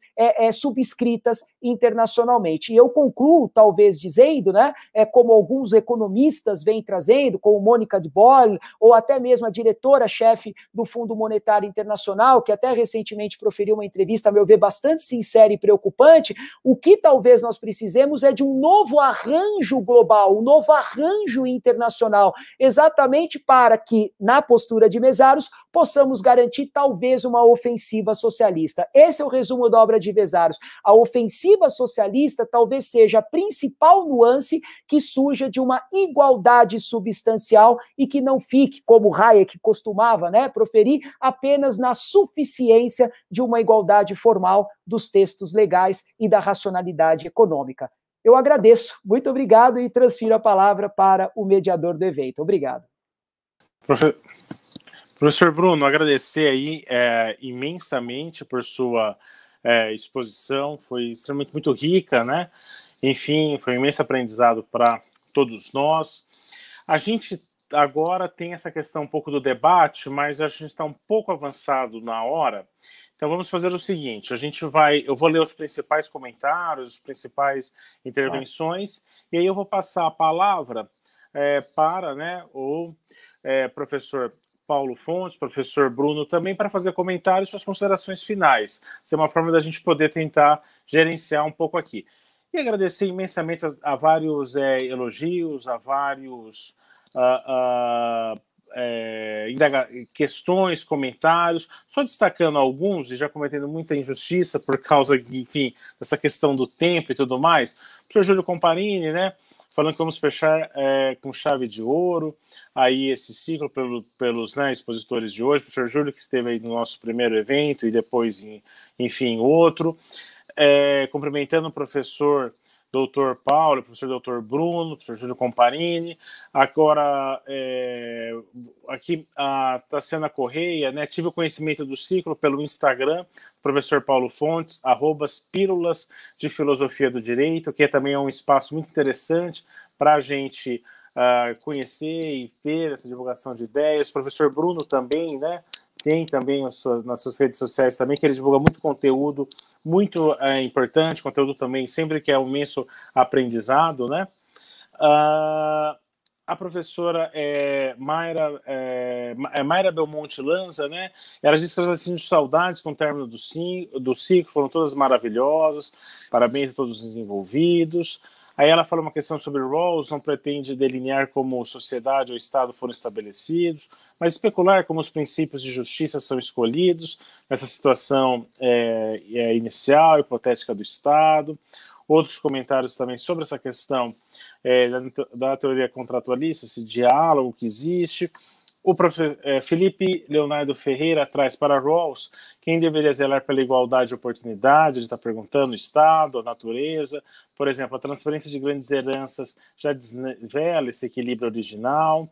subscritas internacionalmente. E eu concluo, talvez, dizendo, né, como alguns economistas vêm trazendo, como Mônica de Boll, ou até mesmo a diretora-chefe do Fundo Monetário Internacional, que até recentemente proferiu uma entrevista, a meu ver, bastante sincera e preocupante, o que talvez nós precisemos é de um novo arranjo global, um novo arranjo internacional, exatamente para que, na postura de Mesaros, possamos garantir talvez uma ofensiva socialista. Esse é o resumo da obra de Mesaros. A ofensiva socialista talvez seja a principal nuance que surja de uma igualdade substancial e que não fique, como Hayek costumava, né, proferir, apenas na suficiência de uma igualdade formal dos textos legais e da racionalidade econômica. Eu agradeço, muito obrigado e transfiro a palavra para o mediador do evento. Obrigado. Professor Bruno, agradecer aí imensamente por sua exposição, foi extremamente muito rica, né? Enfim, foi um imenso aprendizado para todos nós. A gente agora tem essa questão um pouco do debate, mas a gente está um pouco avançado na hora. Então vamos fazer o seguinte, eu vou ler os principais comentários, as principais intervenções, e aí eu vou passar a palavra para, né, o professor Paulo Fontes, professor Bruno também, para fazer comentários e suas considerações finais. Isso é uma forma da gente poder tentar gerenciar um pouco aqui. E agradecer imensamente a vários elogios, a vários questões, comentários, só destacando alguns e já cometendo muita injustiça por causa, enfim, dessa questão do tempo e tudo mais. O professor Júlio Comparini, né, falando que vamos fechar com chave de ouro aí esse ciclo pelos né, expositores de hoje, o professor Júlio que esteve aí no nosso primeiro evento e depois, enfim, outro, cumprimentando o professor Dr. Paulo, professor Dr. Bruno, professor Júlio Comparini. Agora, aqui a Tassiana Correia, né, tive o conhecimento do ciclo pelo Instagram, professor Paulo Fontes, @pílulas de filosofia do direito, que também é um espaço muito interessante para a gente conhecer e ver essa divulgação de ideias. O professor Bruno também, né, tem também nas suas redes sociais também, que ele divulga muito conteúdo muito importante, conteúdo também sempre que é um imenso aprendizado, né? A professora Mayra Belmonte Lanza, né? Ela disse que ela está sentindo saudades com o término do ciclo, foram todas maravilhosas, parabéns a todos os envolvidos. Aí ela fala uma questão sobre Rawls, não pretende delinear como sociedade ou Estado foram estabelecidos, mas especular como os princípios de justiça são escolhidos nessa situação inicial, hipotética do Estado. Outros comentários também sobre essa questão da teoria contratualista, esse diálogo que existe. O Felipe Leonardo Ferreira traz para Rawls quem deveria zelar pela igualdade de oportunidade, ele está perguntando o Estado, a natureza. Por exemplo, a transferência de grandes heranças já desvela esse equilíbrio original.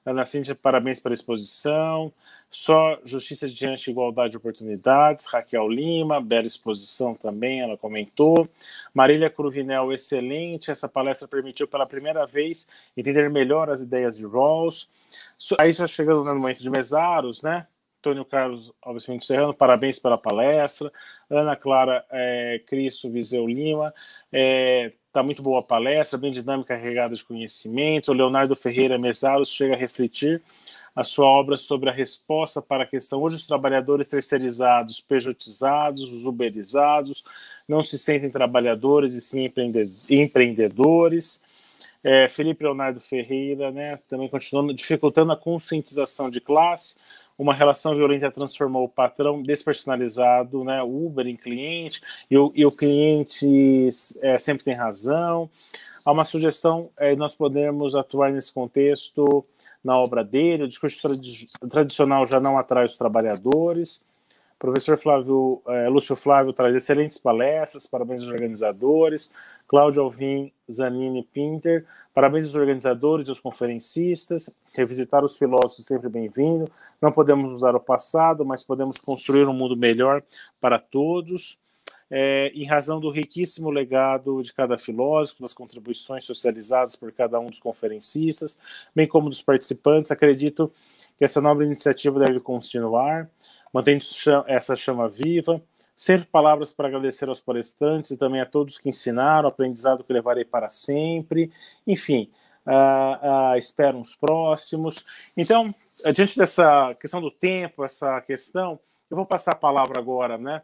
Ana Cíntia, parabéns pela exposição. Só justiça diante de igualdade de oportunidades. Raquel Lima, bela exposição também, ela comentou. Marília Cruvinel, excelente. Essa palestra permitiu pela primeira vez entender melhor as ideias de Rawls. Aí já chegando no momento de Mesaros, né? Antônio Carlos Alves Pinto Serrano, parabéns pela palestra. Ana Clara Cristo Viseu Lima, está muito boa a palestra, bem dinâmica, carregada de conhecimento. Leonardo Ferreira Mesaros chega a refletir a sua obra sobre a resposta para a questão hoje os trabalhadores terceirizados, pejotizados, os uberizados, não se sentem trabalhadores e sim empreendedores. Felipe Leonardo Ferreira, né, também continuando dificultando a conscientização de classe, uma relação violenta transformou o patrão despersonalizado, né, Uber em cliente, e o cliente sempre tem razão. Há uma sugestão, nós podemos atuar nesse contexto na obra dele, o discurso tradicional já não atrai os trabalhadores. O professor Lúcio Flávio traz excelentes palestras, parabéns aos organizadores. Cláudio Alvim Zanini Pinter, parabéns aos organizadores e aos conferencistas. Revisitar os filósofos sempre bem-vindo. Não podemos usar o passado, mas podemos construir um mundo melhor para todos. Em razão do riquíssimo legado de cada filósofo, das contribuições socializadas por cada um dos conferencistas, bem como dos participantes, acredito que essa nobre iniciativa deve continuar, mantendo essa chama viva. Sempre palavras para agradecer aos palestrantes e também a todos que ensinaram, aprendizado que levarei para sempre. Enfim, espero uns próximos. Então, diante dessa questão do tempo, essa questão, eu vou passar a palavra agora, né,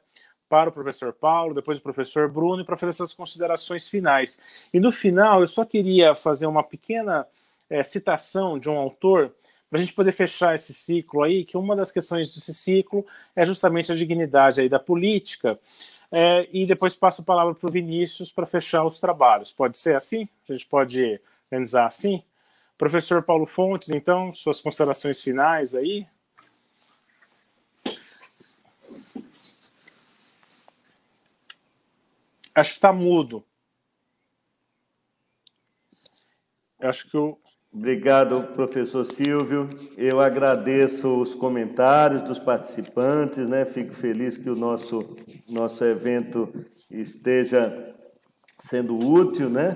para o professor Paulo, depois o professor Bruno, para fazer essas considerações finais. E no final, eu só queria fazer uma pequena citação de um autor, para a gente poder fechar esse ciclo aí, que uma das questões desse ciclo é justamente a dignidade aí da política, e depois passo a palavra para o Vinícius para fechar os trabalhos. Pode ser assim? A gente pode organizar assim? Professor Paulo Fontes, então, suas considerações finais aí? Acho que está mudo. Eu acho que o... Obrigado, professor Silvio. Eu agradeço os comentários dos participantes, né? Fico feliz que o nosso evento esteja sendo útil, né?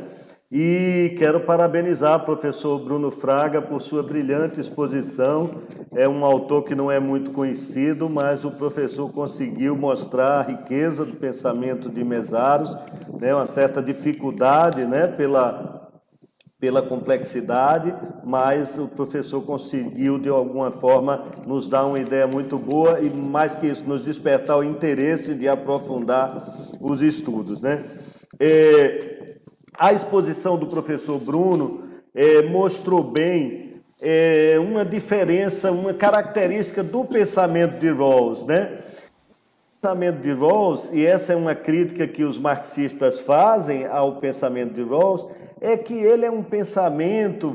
E quero parabenizar o professor Bruno Fraga por sua brilhante exposição. É um autor que não é muito conhecido, mas o professor conseguiu mostrar a riqueza do pensamento de Mesaros, né? Uma certa dificuldade, né? Pela complexidade, mas o professor conseguiu, de alguma forma, nos dar uma ideia muito boa e, mais que isso, nos despertar o interesse de aprofundar os estudos, né? A exposição do professor Bruno mostrou bem uma diferença, uma característica do pensamento de Rawls, né? O pensamento de Rawls, e essa é uma crítica que os marxistas fazem ao pensamento de Rawls, é que ele é um pensamento,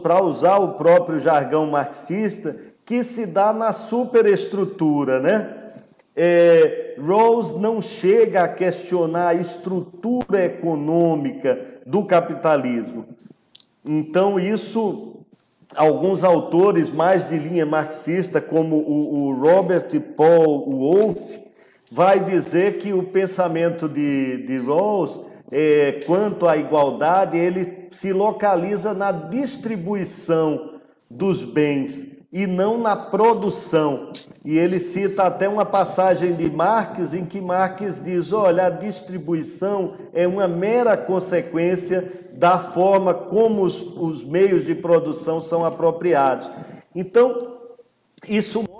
para usar o próprio jargão marxista, que se dá na superestrutura, né? Rawls não chega a questionar a estrutura econômica do capitalismo. Então, isso, alguns autores mais de linha marxista, como o Robert Paul Wolff, vai dizer que o pensamento de Rawls, quanto à igualdade, ele se localiza na distribuição dos bens e não na produção. E ele cita até uma passagem de Marx, em que Marx diz, olha, a distribuição é uma mera consequência da forma como os meios de produção são apropriados. Então, isso mostra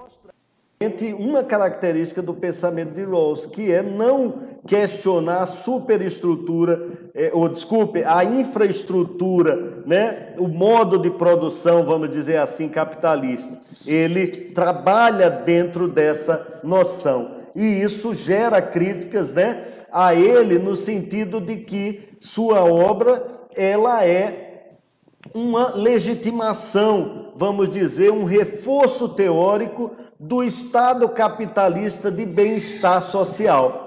uma característica do pensamento de Rawls, que é não questionar a superestrutura, a infraestrutura, né? O modo de produção, vamos dizer assim, capitalista. Ele trabalha dentro dessa noção. E isso gera críticas, né, a ele, no sentido de que sua obra ela é uma legitimação, vamos dizer, um reforço teórico do Estado capitalista de bem-estar social.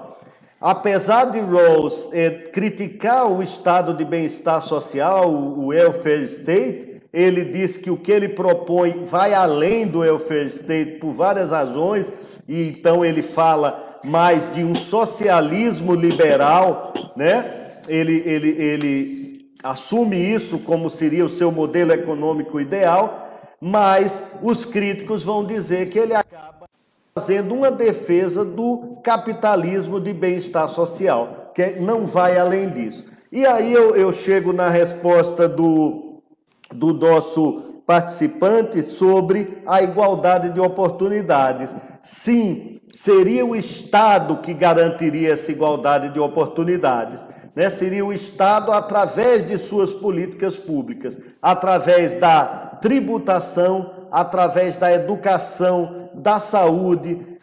Apesar de Rawls criticar o estado de bem-estar social, o welfare state, ele diz que o que ele propõe vai além do welfare state por várias razões, e então ele fala mais de um socialismo liberal, né? Ele assume isso como seria o seu modelo econômico ideal, mas os críticos vão dizer que ele acaba fazendo uma defesa do capitalismo de bem-estar social, que não vai além disso. E aí eu chego na resposta do nosso participante sobre a igualdade de oportunidades. Sim, seria o Estado que garantiria essa igualdade de oportunidades, né? Seria o Estado através de suas políticas públicas, através da tributação, através da educação, da saúde,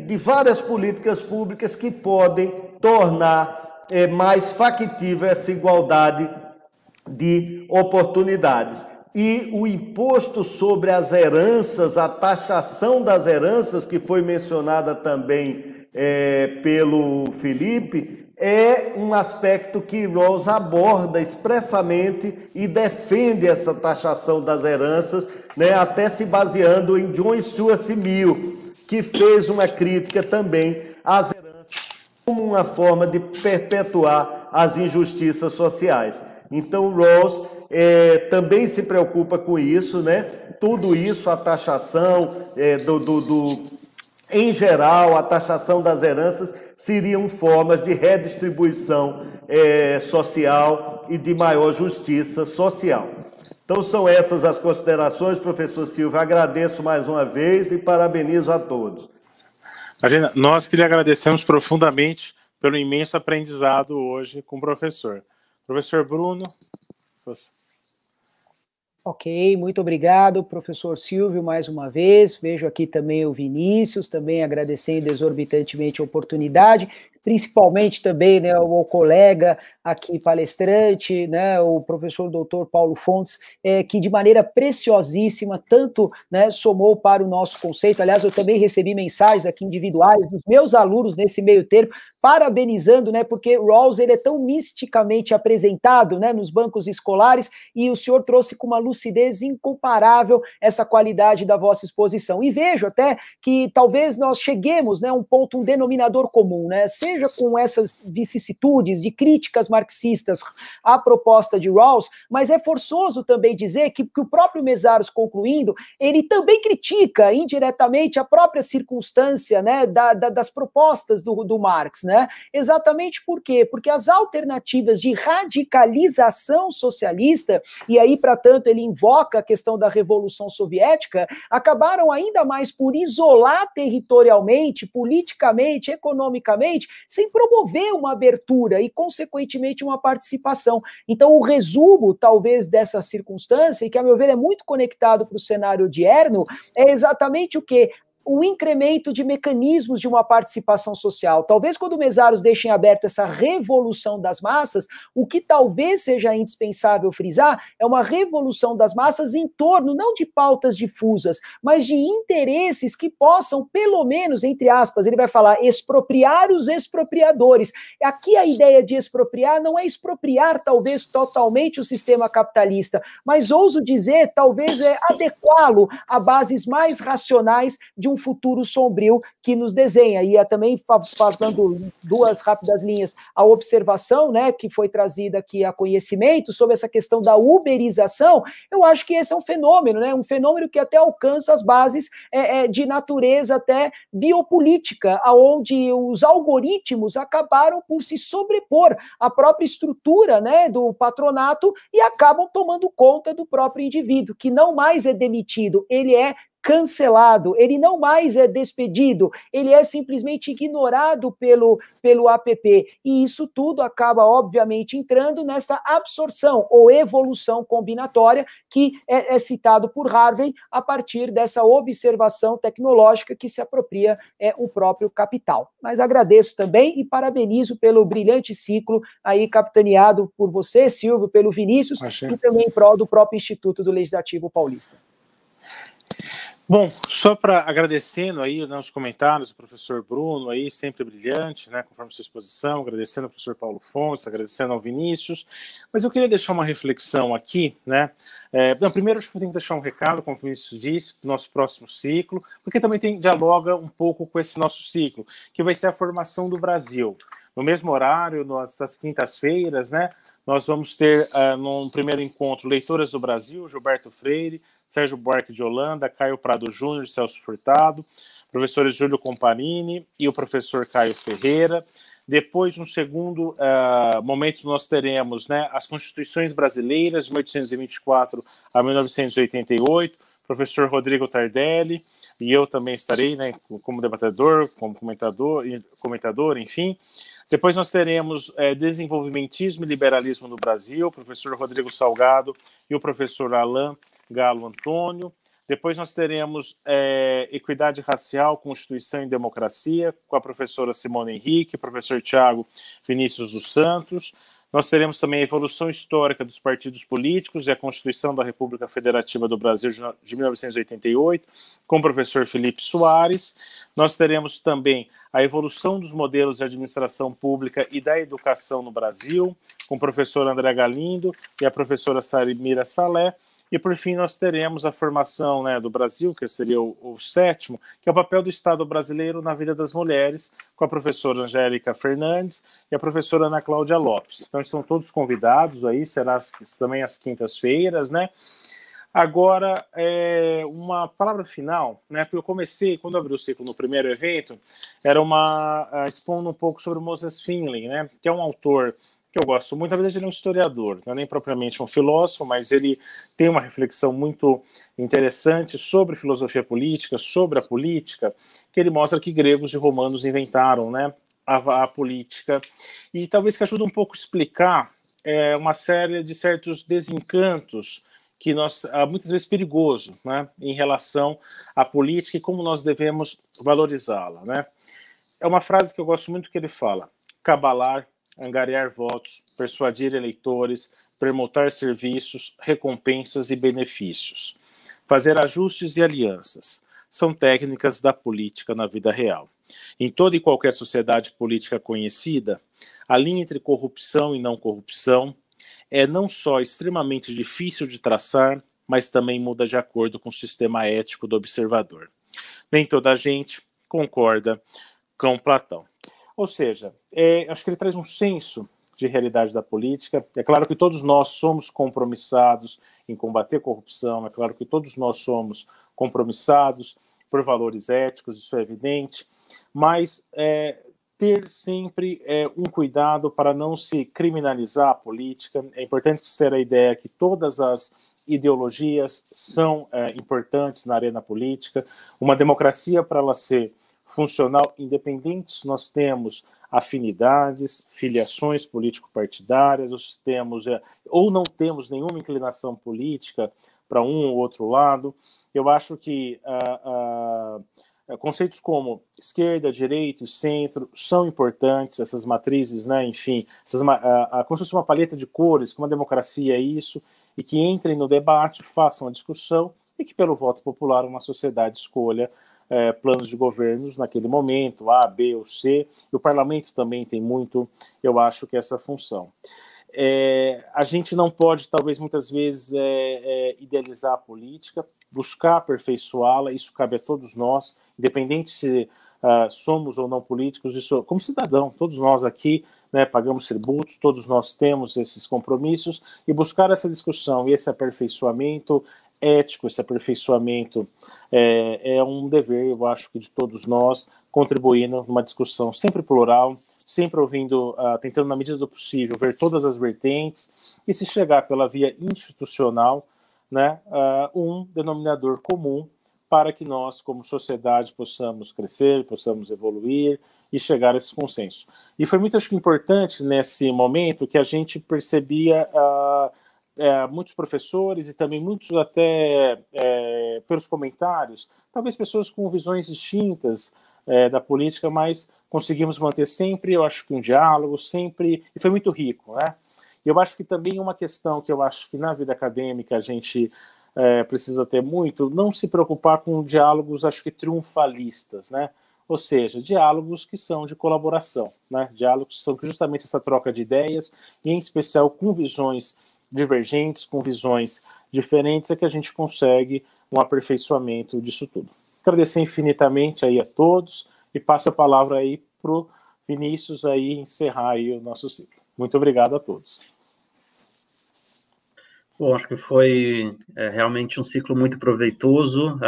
de várias políticas públicas que podem tornar mais factível essa igualdade de oportunidades. E o imposto sobre as heranças, a taxação das heranças, que foi mencionada também pelo Felipe, é um aspecto que Rawls aborda expressamente e defende essa taxação das heranças, né, até se baseando em John Stuart Mill, que fez uma crítica também às heranças como uma forma de perpetuar as injustiças sociais. Então, Rawls também se preocupa com isso, né? Tudo isso, a taxação em geral, a taxação das heranças seriam formas de redistribuição social e de maior justiça social. Então, são essas as considerações, professor Silvio. Agradeço mais uma vez e parabenizo a todos. Imagina, nós que lhe agradecemos profundamente pelo imenso aprendizado hoje com o professor. Professor Bruno. Ok, muito obrigado, professor Silvio, mais uma vez. Vejo aqui também o Vinícius, também agradecendo exorbitantemente a oportunidade, principalmente também, né, ao colega aqui palestrante, né, o professor doutor Paulo Fontes, que de maneira preciosíssima tanto, né, somou para o nosso conceito. Aliás, eu também recebi mensagens aqui individuais dos meus alunos nesse meio termo, parabenizando, né, porque Rawls ele é tão misticamente apresentado, né, nos bancos escolares, e o senhor trouxe com uma lucidez incomparável essa qualidade da vossa exposição. E vejo até que talvez nós cheguemos, né, a um ponto, um denominador comum, né, seja com essas vicissitudes de críticas marxistas à proposta de Rawls, mas é forçoso também dizer que o próprio Mesaros, concluindo, ele também critica indiretamente a própria circunstância, né, das propostas do Marx, né? Exatamente por quê? Porque as alternativas de radicalização socialista, e aí, para tanto, ele invoca a questão da Revolução Soviética, acabaram ainda mais por isolar territorialmente, politicamente, economicamente, sem promover uma abertura e, consequentemente, uma participação. Então, o resumo, talvez, dessa circunstância, e que, a meu ver, é muito conectado para o cenário odierno, é exatamente o quê? O incremento de mecanismos de uma participação social. Talvez quando mesários deixem aberta essa revolução das massas, o que talvez seja indispensável frisar é uma revolução das massas em torno, não de pautas difusas, mas de interesses que possam, pelo menos, entre aspas, ele vai falar, expropriar os expropriadores. Aqui a ideia de expropriar não é expropriar, talvez, totalmente o sistema capitalista, mas ouso dizer, talvez, é adequá-lo a bases mais racionais de um futuro sombrio que nos desenha. E também falando duas rápidas linhas, a observação, né, que foi trazida aqui a conhecimento sobre essa questão da uberização, eu acho que esse é um fenômeno, né, um fenômeno que até alcança as bases de natureza até biopolítica, onde os algoritmos acabaram por se sobrepor à própria estrutura, né, do patronato e acabam tomando conta do próprio indivíduo, que não mais é demitido, ele é cancelado, ele não mais é despedido, ele é simplesmente ignorado pelo app, e isso tudo acaba, obviamente, entrando nessa absorção ou evolução combinatória que é citado por Harvey a partir dessa observação tecnológica que se apropria o próprio capital. Mas agradeço também e parabenizo pelo brilhante ciclo aí capitaneado por você, Silvio, pelo Vinícius, e também em prol do próprio Instituto do Legislativo Paulista. Bom, só para agradecendo aí os comentários do professor Bruno, aí sempre brilhante, né, conforme sua exposição, agradecendo ao professor Paulo Fontes, agradecendo ao Vinícius, mas eu queria deixar uma reflexão aqui, né, primeiro acho que eu tenho que deixar um recado, como o Vinícius disse, do nosso próximo ciclo, porque também dialoga um pouco com esse nosso ciclo, que vai ser a formação do Brasil. No mesmo horário, nas quintas-feiras, né, nós vamos ter, num primeiro encontro, Leitoras do Brasil, Gilberto Freire, Sérgio Buarque de Holanda, Caio Prado Júnior, Celso Furtado, professores Júlio Comparini e o professor Caio Ferreira. Depois, no segundo momento, nós teremos, né, as Constituições Brasileiras, de 1824 a 1988, professor Rodrigo Tardelli, e eu também estarei, né, como debatedor, como comentador, enfim. Depois nós teremos Desenvolvimentismo e Liberalismo no Brasil, professor Rodrigo Salgado e o professor Alain Galo Antônio. Depois nós teremos Equidade Racial, Constituição e Democracia, com a professora Simone Henrique, professor Tiago Vinícius dos Santos. Nós teremos também a Evolução Histórica dos Partidos Políticos e a Constituição da República Federativa do Brasil de 1988, com o professor Felipe Soares. Nós teremos também a Evolução dos Modelos de Administração Pública e da Educação no Brasil, com o professor André Galindo e a professora Sarimira Salé. E, por fim, nós teremos a formação, né, do Brasil, que seria o sétimo, que é o papel do Estado brasileiro na vida das mulheres, com a professora Angélica Fernandes e a professora Ana Cláudia Lopes. Então, estão todos convidados aí, será também às quintas-feiras, né? Agora, uma palavra final, né? Porque eu comecei, quando eu abri o ciclo no primeiro evento, era expondo um pouco sobre o Moses Finley, né? Que é um autor que eu gosto muito. Na verdade, ele é um historiador, não é nem propriamente um filósofo, mas ele tem uma reflexão muito interessante sobre filosofia política, sobre a política, que ele mostra que gregos e romanos inventaram, né, a política, e talvez que ajude um pouco a explicar uma série de certos desencantos que muitas vezes perigoso, né, em relação à política e como nós devemos valorizá-la, né. É uma frase que eu gosto muito que ele fala: cabalar, angariar votos, persuadir eleitores, permutar serviços, recompensas e benefícios. Fazer ajustes e alianças são técnicas da política na vida real. Em toda e qualquer sociedade política conhecida, a linha entre corrupção e não corrupção é não só extremamente difícil de traçar, mas também muda de acordo com o sistema ético do observador. Nem toda a gente concorda com Platão. Ou seja, acho que ele traz um senso de realidade da política. É claro que todos nós somos compromissados em combater a corrupção, é claro que todos nós somos compromissados por valores éticos, isso é evidente, mas ter sempre um cuidado para não se criminalizar a política. É importante ter a ideia que todas as ideologias são importantes na arena política. Uma democracia, para ela ser funcional, independente se nós temos afinidades, filiações político-partidárias, ou não temos nenhuma inclinação política para um ou outro lado. Eu acho que conceitos como esquerda, direita e centro são importantes, essas matrizes, né, enfim, como se fosse uma paleta de cores, como a democracia é isso, e que entrem no debate, façam a discussão, e que pelo voto popular uma sociedade escolha planos de governos naquele momento, A, B ou C, e o parlamento também tem muito, eu acho, que essa função. A gente não pode, talvez, muitas vezes, idealizar a política, buscar aperfeiçoá-la, isso cabe a todos nós, independente se somos ou não políticos, isso, como cidadão, todos nós aqui, né, pagamos tributos, todos nós temos esses compromissos, e buscar essa discussão e esse aperfeiçoamento ético, esse aperfeiçoamento é um dever, eu acho que de todos nós, contribuindo numa discussão sempre plural, sempre ouvindo, tentando na medida do possível ver todas as vertentes e se chegar pela via institucional, né, um denominador comum para que nós, como sociedade, possamos crescer, possamos evoluir e chegar a esse consenso. E foi muito, acho que, importante nesse momento que a gente percebia muitos professores e também muitos até pelos comentários, talvez pessoas com visões distintas da política, mas conseguimos manter sempre, eu acho que um diálogo, sempre, e foi muito rico, né? E eu acho que também uma questão que eu acho que na vida acadêmica a gente precisa ter muito, não se preocupar com diálogos, acho que triunfalistas, né? Ou seja, diálogos que são de colaboração, né? Diálogos que são justamente essa troca de ideias, e em especial com visões divergentes, com visões diferentes, é que a gente consegue um aperfeiçoamento disso tudo. Agradecer infinitamente aí a todos e passo a palavra aí para o Vinícius aí encerrar aí o nosso ciclo. Muito obrigado a todos. Bom, acho que foi realmente um ciclo muito proveitoso.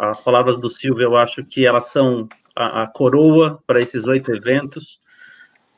As palavras do Silvio, eu acho que elas são a coroa para esses 8 eventos.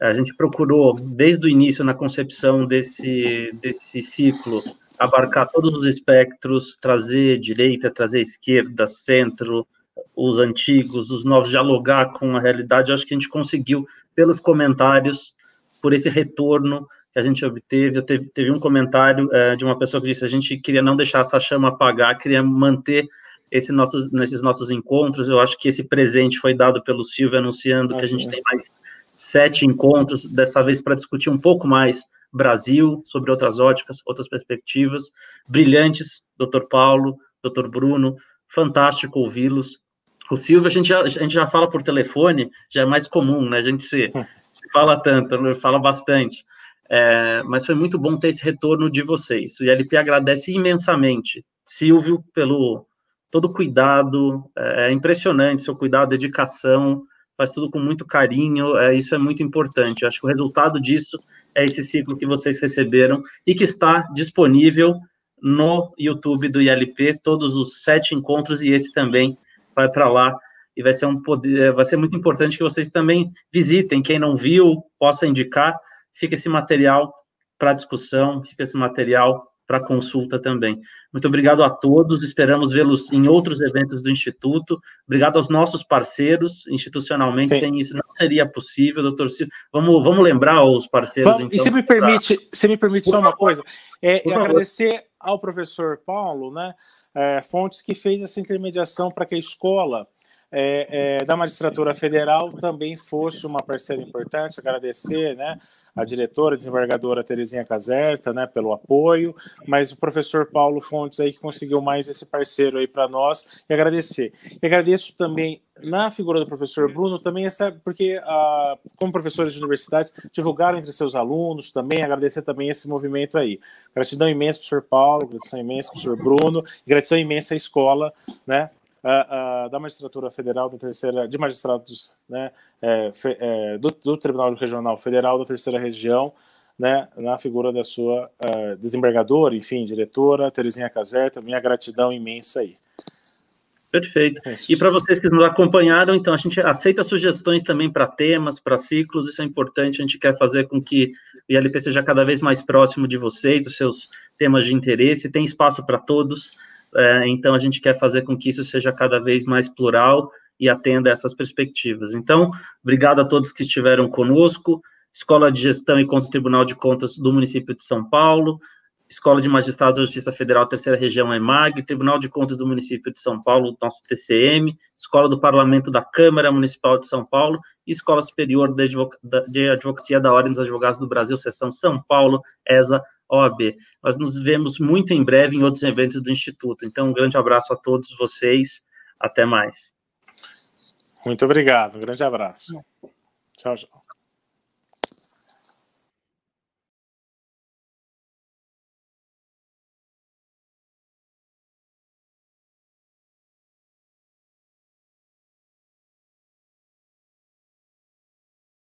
A gente procurou, desde o início, na concepção desse ciclo, abarcar todos os espectros, trazer direita, trazer esquerda, centro, os antigos, os novos, dialogar com a realidade. Eu acho que a gente conseguiu, pelos comentários, por esse retorno que a gente obteve. Teve um comentário de uma pessoa que disse: a gente queria não deixar essa chama apagar, queria manter nesses nossos encontros. Eu acho que esse presente foi dado pelo Silvio, anunciando que a gente tem mais 7 encontros, dessa vez para discutir um pouco mais Brasil, sobre outras óticas, outras perspectivas, brilhantes, Dr. Paulo, Dr. Bruno, fantástico ouvi-los. O Silvio, a gente já fala por telefone, já é mais comum, né, a gente se fala tanto, fala bastante, mas foi muito bom ter esse retorno de vocês. O ILP agradece imensamente, Silvio, pelo todo o cuidado, é impressionante seu cuidado, dedicação, faz tudo com muito carinho, isso é muito importante. Eu acho que o resultado disso é esse ciclo que vocês receberam e que está disponível no YouTube do ILP, todos os 7 encontros, e esse também vai para lá, e vai ser muito importante que vocês também visitem, quem não viu, possa indicar, fica esse material para discussão, fica esse material para consulta também. Muito obrigado a todos, esperamos vê-los em outros eventos do Instituto, obrigado aos nossos parceiros, institucionalmente, Sim. Sem isso não seria possível, doutor Silvio, vamos lembrar os parceiros, então. E se me permite só uma coisa, agradecer ao professor Paulo, né, Fontes, que fez essa intermediação para que a escola da Magistratura Federal também fosse uma parceira importante, agradecer, né, a diretora, a desembargadora Terezinha Caserta, né, pelo apoio, mas o professor Paulo Fontes aí que conseguiu mais esse parceiro aí para nós, e agradecer. E agradeço também, na figura do professor Bruno, também porque, como professores de universidades, divulgaram entre seus alunos também, agradecer também esse movimento aí. Gratidão imensa, professor Paulo, gratidão imensa, professor Bruno, e gratidão imensa à escola, né, da Magistratura Federal da Terceira, de magistrados, né, do Tribunal Regional Federal da Terceira Região, né, na figura da sua desembargadora, enfim, diretora, Terezinha Caserta, minha gratidão imensa aí. Perfeito. E para vocês que nos acompanharam, então, a gente aceita sugestões também para temas, para ciclos, isso é importante, a gente quer fazer com que o ILP seja cada vez mais próximo de vocês, dos seus temas de interesse, tem espaço para todos, então a gente quer fazer com que isso seja cada vez mais plural e atenda a essas perspectivas. Então, obrigado a todos que estiveram conosco, Escola de Gestão e Contas Tribunal de Contas do município de São Paulo, Escola de Magistrados da Justiça Federal, Terceira Região, EMAG, Tribunal de Contas do município de São Paulo, nosso TCM, Escola do Parlamento da Câmara Municipal de São Paulo e Escola Superior de Advocacia da Ordem dos Advogados do Brasil, Seção São Paulo, ESA, OAB. Nós nos vemos muito em breve em outros eventos do Instituto. Então, um grande abraço a todos vocês. Até mais. Muito obrigado. Um grande abraço. Tchau, tchau.